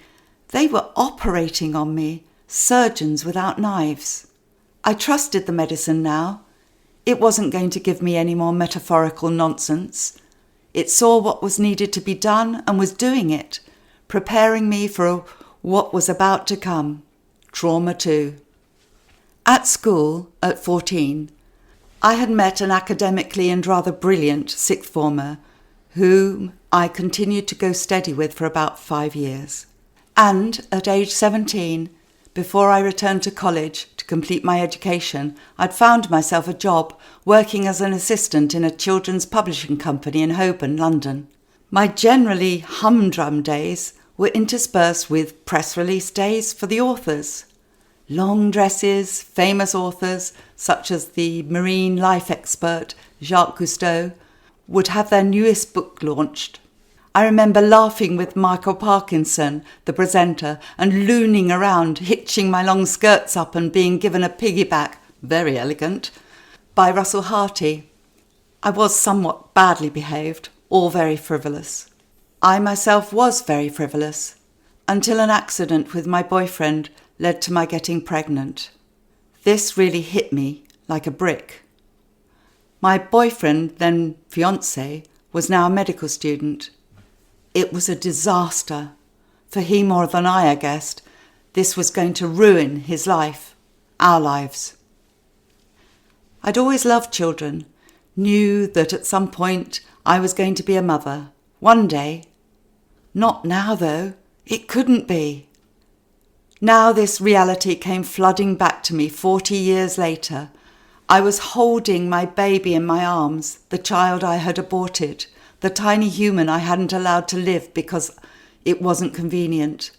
they were operating on me, surgeons without knives. I trusted the medicine now. It wasn't going to give me any more metaphorical nonsense. It saw what was needed to be done and was doing it, preparing me for what was about to come. Trauma 2. At school, at 14, I had met an academically and rather brilliant sixth former whom I continued to go steady with for about 5 years. And at age 17, before I returned to college to complete my education, I'd found myself a job working as an assistant in a children's publishing company in Holborn, London. My generally humdrum days were interspersed with press release days for the authors. Long dresses, famous authors such as the marine life expert Jacques Cousteau would have their newest book launched. I remember laughing with Michael Parkinson, the presenter, and looning around, hitching my long skirts up and being given a piggyback, very elegant, by Russell Harty. I was somewhat badly behaved, all very frivolous. I myself was very frivolous, until an accident with my boyfriend led to my getting pregnant. This really hit me like a brick. My boyfriend, then fiancé, was now a medical student. It was a disaster. For he more than I guessed, this was going to ruin his life, our lives. I'd always loved children, knew that at some point I was going to be a mother. One day. Not now, though. It couldn't be. Now this reality came flooding back to me 40 years later. I was holding my baby in my arms, the child I had aborted, the tiny human I hadn't allowed to live because it wasn't convenient.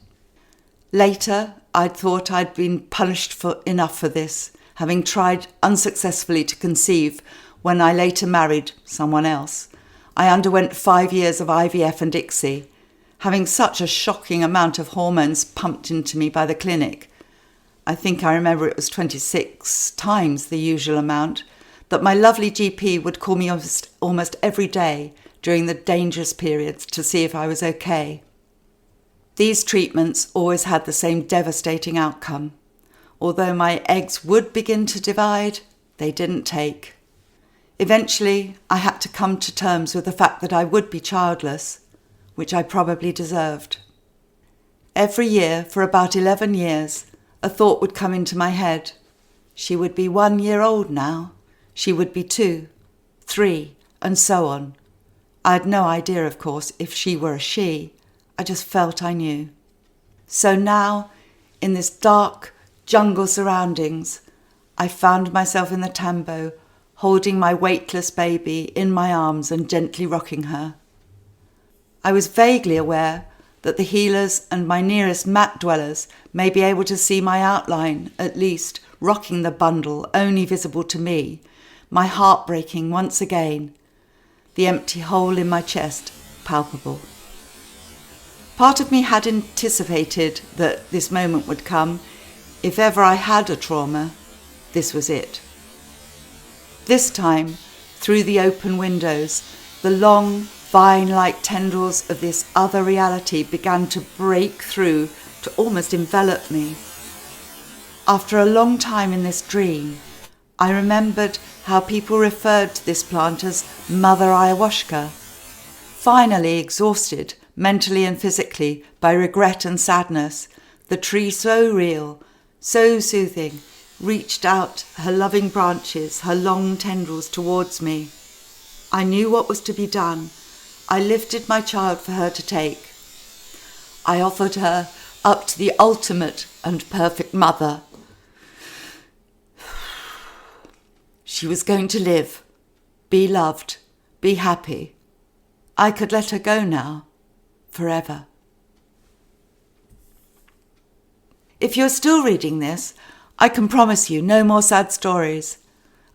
Later, I'd thought I'd been punished enough for this, having tried unsuccessfully to conceive when I later married someone else. I underwent 5 years of IVF and ICSI, having such a shocking amount of hormones pumped into me by the clinic. I think I remember it was 26 times the usual amount, that my lovely GP would call me almost every day during the dangerous periods to see if I was okay. These treatments always had the same devastating outcome. Although my eggs would begin to divide, they didn't take. Eventually, I had to come to terms with the fact that I would be childless, which I probably deserved. Every year, for about 11 years, a thought would come into my head. She would be 1 year old now. She would be 2, 3, and so on. I had no idea, of course, if she were a she. I just felt I knew. So now, in this dark jungle surroundings, I found myself in the tambo, holding my weightless baby in my arms and gently rocking her. I was vaguely aware that the healers and my nearest mat dwellers may be able to see my outline, at least, rocking the bundle only visible to me, my heart breaking once again, the empty hole in my chest palpable. Part of me had anticipated that this moment would come. If ever I had a trauma, this was it. This time, through the open windows, the long, vine-like tendrils of this other reality began to break through, to almost envelop me. After a long time in this dream, I remembered how people referred to this plant as Mother Ayahuasca. Finally exhausted, mentally and physically, by regret and sadness, the tree so real, so soothing, reached out her loving branches, her long tendrils towards me. I knew what was to be done. I lifted my child for her to take. I offered her up to the ultimate and perfect mother. She was going to live, be loved, be happy. I could let her go now, forever. If you're still reading this, I can promise you no more sad stories.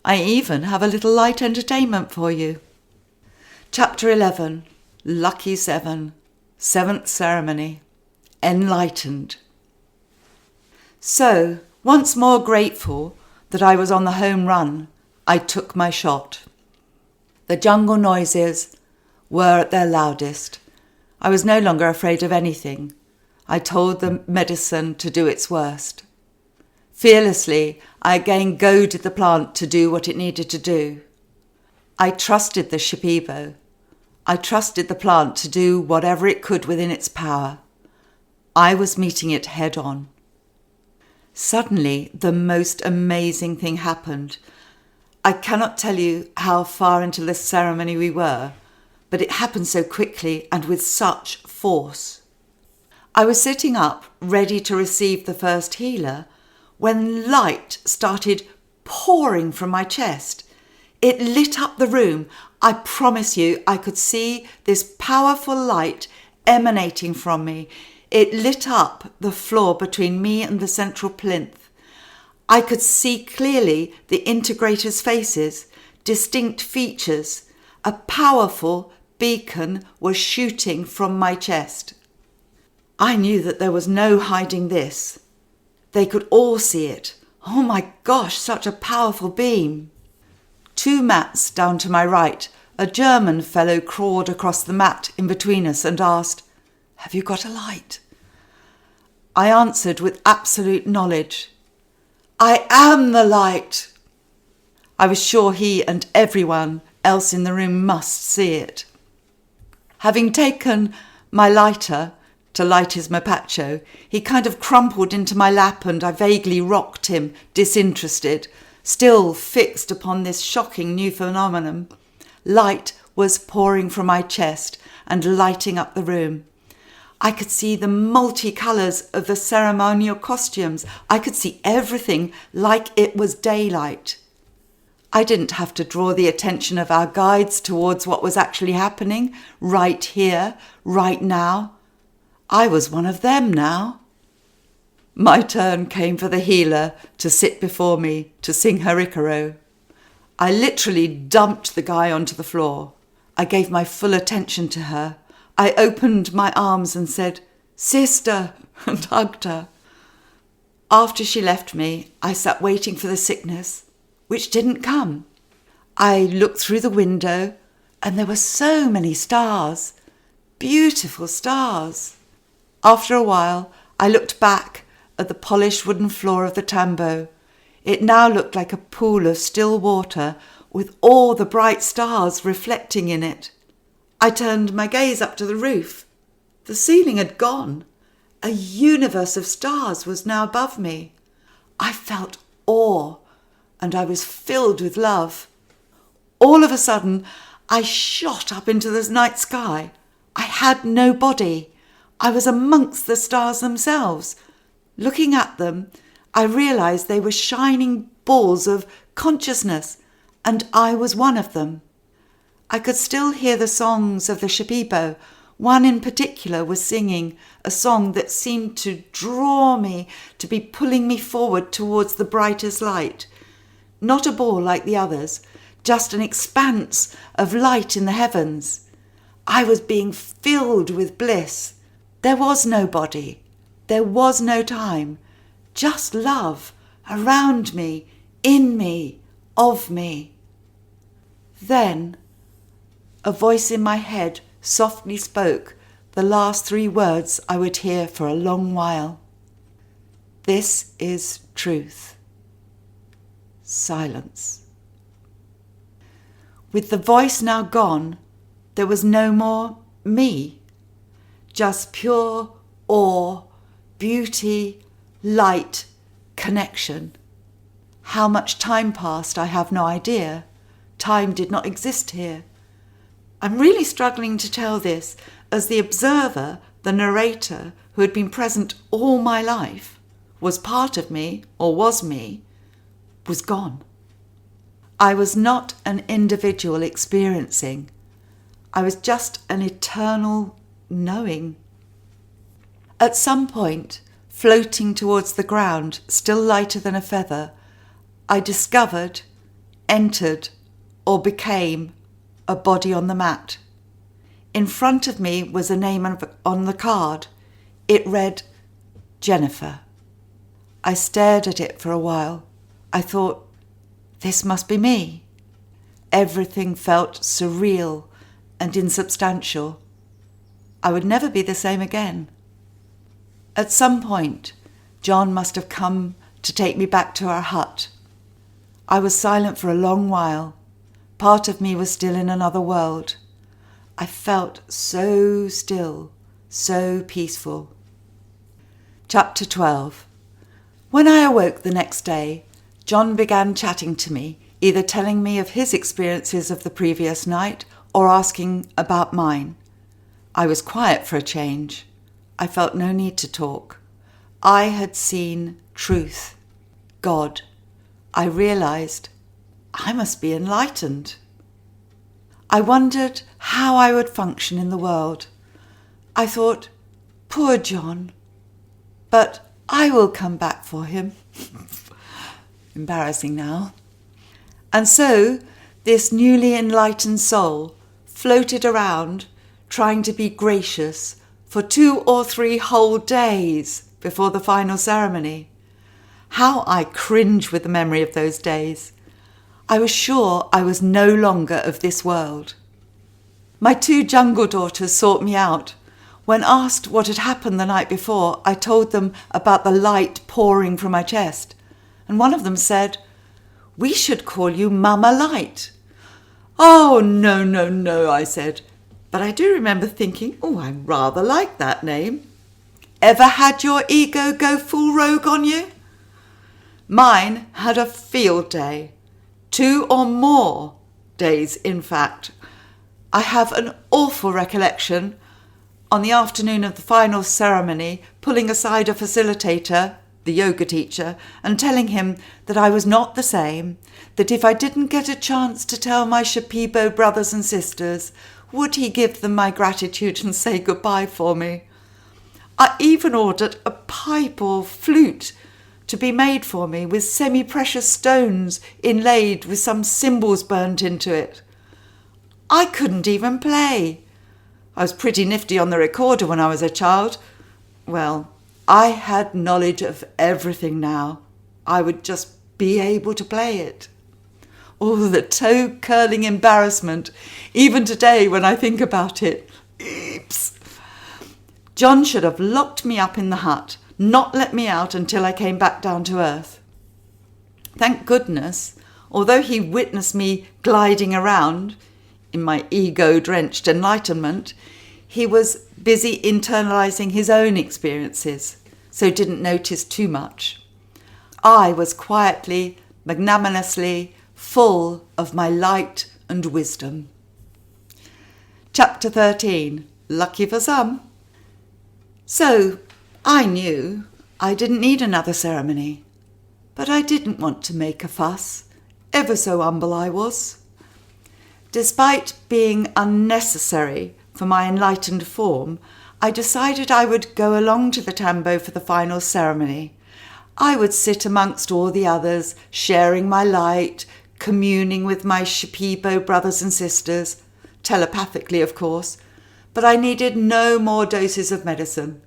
I even have a little light entertainment for you. Chapter 11, Lucky 7, Seventh Ceremony, Enlightened. So, once more grateful that I was on the home run, I took my shot. The jungle noises were at their loudest. I was no longer afraid of anything. I told the medicine to do its worst. Fearlessly, I again goaded the plant to do what it needed to do. I trusted the Shipibo. I trusted the plant to do whatever it could within its power. I was meeting it head on. Suddenly, the most amazing thing happened. I cannot tell you how far into the ceremony we were, but it happened so quickly and with such force. I was sitting up, ready to receive the first healer, when light started pouring from my chest. It lit up the room. I promise you, I could see this powerful light emanating from me. It lit up the floor between me and the central plinth. I could see clearly the integrators' faces, distinct features. A powerful beacon was shooting from my chest. I knew that there was no hiding this. They could all see it. Oh my gosh, such a powerful beam. 2 mats down to my right, a German fellow crawled across the mat in between us and asked, "Have you got a light?" I answered with absolute knowledge, "I am the light." I was sure he and everyone else in the room must see it. Having taken my lighter to light his mapacho, he kind of crumpled into my lap and I vaguely rocked him, disinterested, still fixed upon this shocking new phenomenon. Light was pouring from my chest and lighting up the room. I could see the multicolours of the ceremonial costumes. I could see everything like it was daylight. I didn't have to draw the attention of our guides towards what was actually happening right here, right now. I was one of them now. My turn came for the healer to sit before me to sing her Icaro. I literally dumped the guy onto the floor. I gave my full attention to her. I opened my arms and said, "Sister," and hugged her. After she left me, I sat waiting for the sickness, which didn't come. I looked through the window and there were so many stars, beautiful stars. After a while, I looked back at the polished wooden floor of the tambo. It now looked like a pool of still water with all the bright stars reflecting in it. I turned my gaze up to the roof. The ceiling had gone. A universe of stars was now above me. I felt awe and I was filled with love. All of a sudden, I shot up into the night sky. I had no body. I was amongst the stars themselves. Looking at them, I realised they were shining balls of consciousness, and I was one of them. I could still hear the songs of the Shipibo. One in particular was singing a song that seemed to draw me, to be pulling me forward towards the brightest light. Not a ball like the others, just an expanse of light in the heavens. I was being filled with bliss. There was no body. There was no time. Just love around me, in me, of me. Then a voice in my head softly spoke the last 3 words I would hear for a long while. "This is truth." Silence. With the voice now gone, there was no more me. Just pure awe, beauty, light, connection. How much time passed, I have no idea. Time did not exist here. I'm really struggling to tell this, as the observer the narrator who had been present all my life, was part of me, or was me, was gone. I was not an individual experiencing. I was just an eternal knowing. At some point, floating towards the ground, still lighter than a feather, I discovered, entered, or became a body on the mat. In front of me was a name on the card. It read, Jennifer. I stared at it for a while. I thought, this must be me. Everything felt surreal and insubstantial. I would never be the same again. At some point, John must have come to take me back to our hut. I was silent for a long while. Part of me was still in another world. I felt so still, so peaceful. Chapter 12. When I awoke the next day, John began chatting to me, either telling me of his experiences of the previous night or asking about mine. I was quiet for a change. I felt no need to talk. I had seen truth, God. I realized I must be enlightened. I wondered how I would function in the world. I thought, poor John, but I will come back for him. Embarrassing now. And so this newly enlightened soul floated around, trying to be gracious for 2 or 3 whole days before the final ceremony. How I cringe with the memory of those days. I was sure I was no longer of this world. My 2 jungle daughters sought me out. When asked what had happened the night before, I told them about the light pouring from my chest. And one of them said, "We should call you Mama Light." "Oh, no, I said. But I do remember thinking, I rather like that name. Ever had your ego go full rogue on you? Mine had a field day. 2 or more days, in fact. I have an awful recollection, on the afternoon of the final ceremony, pulling aside a facilitator, the yoga teacher, and telling him that I was not the same, that if I didn't get a chance to tell my Shipibo brothers and sisters, would he give them my gratitude and say goodbye for me? I even ordered a pipe or flute to be made for me with semi-precious stones inlaid with some symbols burnt into it. I couldn't even play. I was pretty nifty on the recorder when I was a child. Well, I had knowledge of everything now. I would just be able to play it. Oh, the toe-curling embarrassment, even today when I think about it. Oops. John should have locked me up in the hut, not let me out until I came back down to earth. Thank goodness, although he witnessed me gliding around in my ego-drenched enlightenment, he was busy internalizing his own experiences, so didn't notice too much. I was quietly, magnanimously full of my light and wisdom. Chapter 13. Lucky for some. So, I knew I didn't need another ceremony, but I didn't want to make a fuss, ever so humble I was. Despite being unnecessary for my enlightened form, I decided I would go along to the tambo for the final ceremony. I would sit amongst all the others, sharing my light, communing with my Shipibo brothers and sisters, telepathically of course, but I needed no more doses of medicine.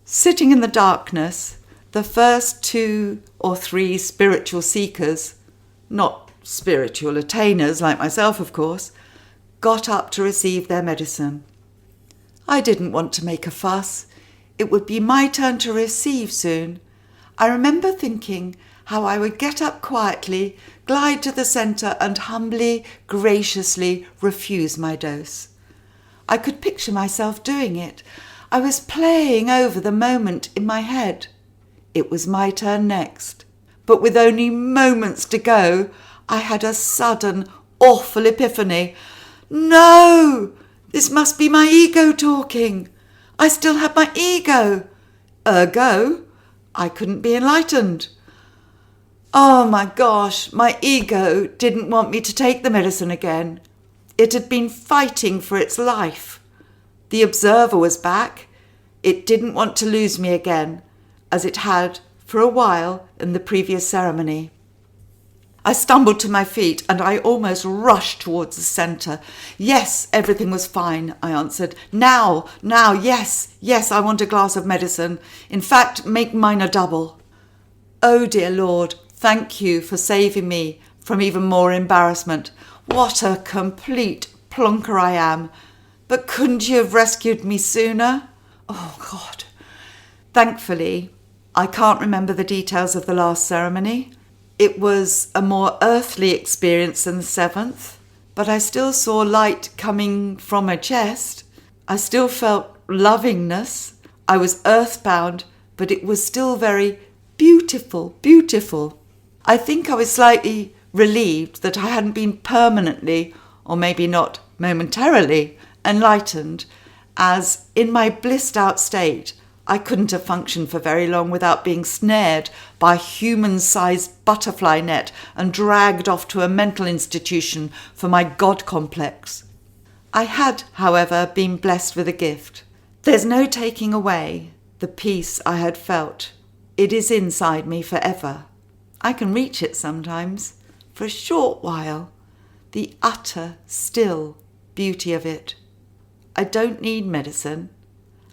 Sitting in the darkness, the first 2 or 3 spiritual seekers, not spiritual attainers like myself of course, got up to receive their medicine. I didn't want to make a fuss. It would be my turn to receive soon. I remember thinking how I would get up quietly, glide to the centre and humbly, graciously refuse my dose. I could picture myself doing it. I was playing over the moment in my head. It was my turn next. But with only moments to go, I had a sudden, awful epiphany. No! This must be my ego talking. I still had my ego. Ergo, I couldn't be enlightened. Oh my gosh, my ego didn't want me to take the medicine again. It had been fighting for its life. The observer was back. It didn't want to lose me again, as it had for a while in the previous ceremony. I stumbled to my feet and I almost rushed towards the centre. Yes, everything was fine, I answered. Now, yes, I want a glass of medicine. In fact, make mine a double. Oh dear Lord, thank you for saving me from even more embarrassment. What a complete plonker I am. But couldn't you have rescued me sooner? Oh God. Thankfully, I can't remember the details of the last ceremony. It was a more earthly experience than the seventh, but I still saw light coming from my chest. I still felt lovingness. I was earthbound, but it was still very beautiful. I think I was slightly relieved that I hadn't been permanently, or maybe not momentarily, enlightened, as in my blissed out state, I couldn't have functioned for very long without being snared by a human-sized butterfly net and dragged off to a mental institution for my God complex. I had, however, been blessed with a gift. There's no taking away the peace I had felt. It is inside me forever. I can reach it sometimes, for a short while. The utter, still beauty of it. I don't need medicine.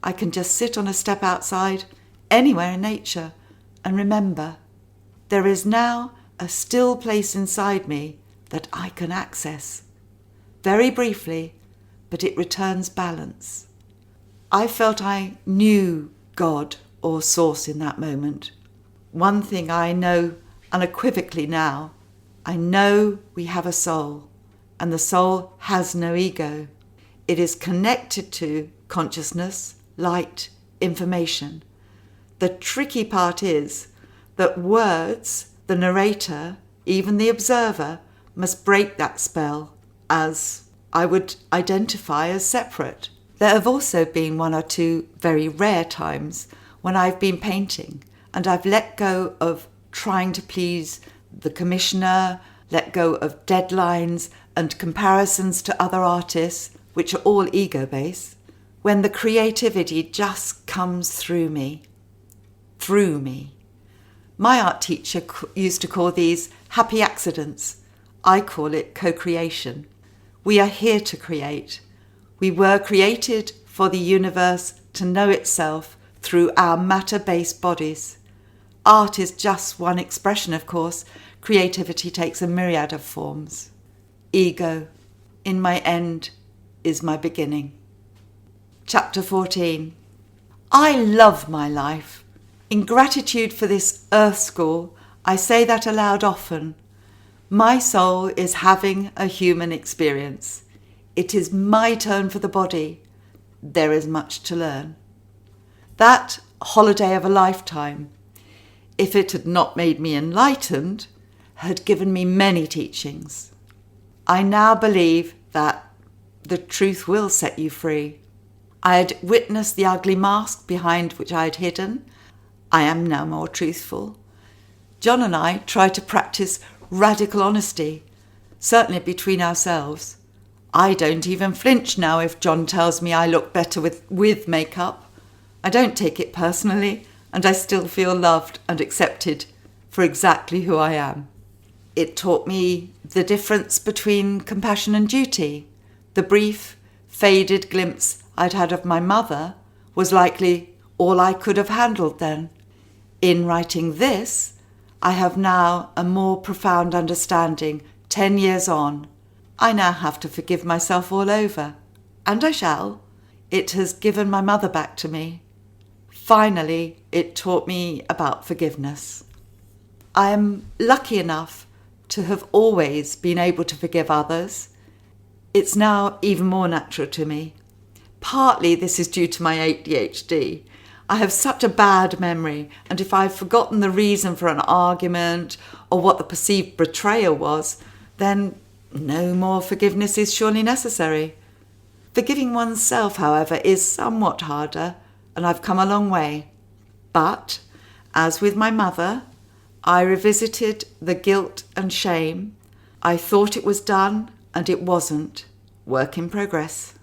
I can just sit on a step outside, anywhere in nature, and remember, there is now a still place inside me that I can access. Very briefly, but it returns balance. I felt I knew God or Source in that moment. One thing I know unequivocally now, I know we have a soul, and the soul has no ego. It is connected to consciousness, light, information. The tricky part is that words, the narrator, even the observer, must break that spell, as I would identify as separate. There have also been one or two very rare times when I've been painting and I've let go of trying to please the commissioner, let go of deadlines and comparisons to other artists, which are all ego-based, when the creativity just comes through me. My art teacher used to call these happy accidents. I call it co-creation. We are here to create. We were created for the universe to know itself through our matter-based bodies. Art is just one expression, of course. Creativity takes a myriad of forms. Ego, in my end, is my beginning. Chapter 14. I love my life. In gratitude for this earth school, I say that aloud often. My soul is having a human experience. It is my turn for the body. There is much to learn. That holiday of a lifetime, if it had not made me enlightened, had given me many teachings. I now believe that the truth will set you free. I had witnessed the ugly mask behind which I had hidden. I am now more truthful. John and I try to practice radical honesty, certainly between ourselves. I don't even flinch now if John tells me I look better with makeup. I don't take it personally, and I still feel loved and accepted for exactly who I am. It taught me the difference between compassion and duty. The brief, faded glimpse I'd had of my mother was likely all I could have handled then. In writing this, I have now a more profound understanding 10 years on. I now have to forgive myself all over, and I shall. It has given my mother back to me. Finally, it taught me about forgiveness. I am lucky enough to have always been able to forgive others. It's now even more natural to me. Partly this is due to my ADHD. I have such a bad memory, and if I've forgotten the reason for an argument or what the perceived betrayal was, then no more forgiveness is surely necessary. Forgiving oneself, however, is somewhat harder, and I've come a long way. But, as with my mother, I revisited the guilt and shame. I thought it was done, and it wasn't. Work in progress.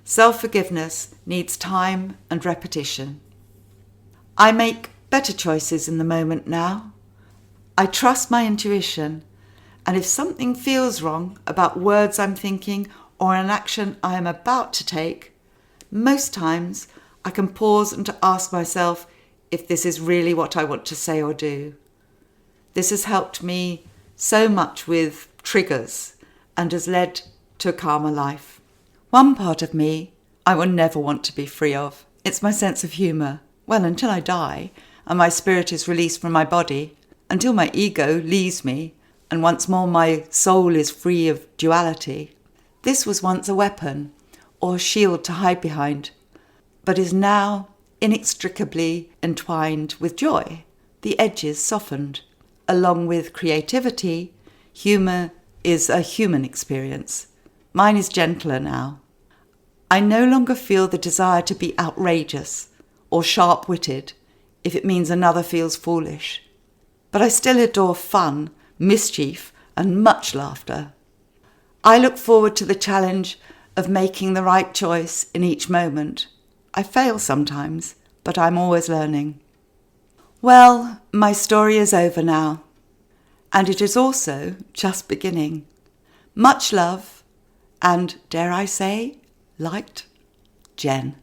Self-forgiveness needs time and repetition. I make better choices in the moment now. I trust my intuition, and if something feels wrong about words I'm thinking or an action I am about to take, most times I can pause and ask myself if this is really what I want to say or do. This has helped me so much with triggers and has led to a calmer life. One part of me I will never want to be free of. It's my sense of humour. Well, until I die and my spirit is released from my body, until my ego leaves me and once more my soul is free of duality. This was once a weapon or shield to hide behind, but is now inextricably entwined with joy, the edges softened. Along with creativity, humour is a human experience. Mine is gentler now. I no longer feel the desire to be outrageous or sharp-witted if it means another feels foolish. But I still adore fun, mischief, and much laughter. I look forward to the challenge of making the right choice in each moment. I fail sometimes, but I'm always learning. Well, my story is over now, and it is also just beginning. Much love, and dare I say, light, Jen.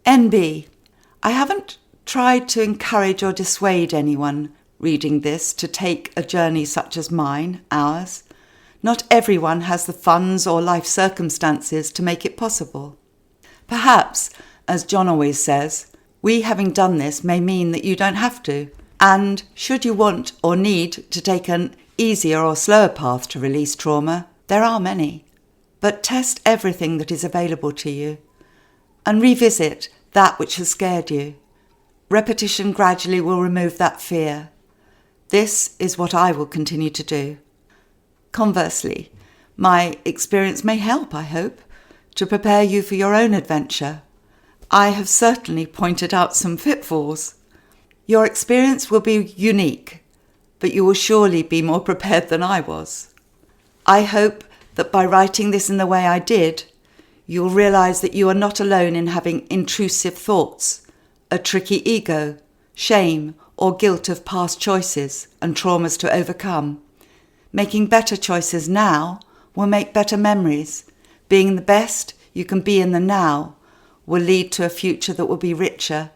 NB, I haven't tried to encourage or dissuade anyone reading this to take a journey such as mine, ours. Not everyone has the funds or life circumstances to make it possible. Perhaps, as John always says, we having done this may mean that you don't have to. And should you want or need to take an easier or slower path to release trauma, there are many. But test everything that is available to you and revisit that which has scared you. Repetition gradually will remove that fear. This is what I will continue to do. Conversely, my experience may help, I hope, to prepare you for your own adventure. I have certainly pointed out some pitfalls. Your experience will be unique, but you will surely be more prepared than I was. I hope that by writing this in the way I did, you'll realise that you are not alone in having intrusive thoughts, a tricky ego, shame or guilt of past choices and traumas to overcome. Making better choices now will make better memories. Being the best you can be in the now will lead to a future that will be richer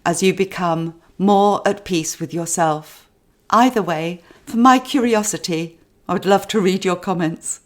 as you become more at peace with yourself. Either way, for my curiosity, I would love to read your comments.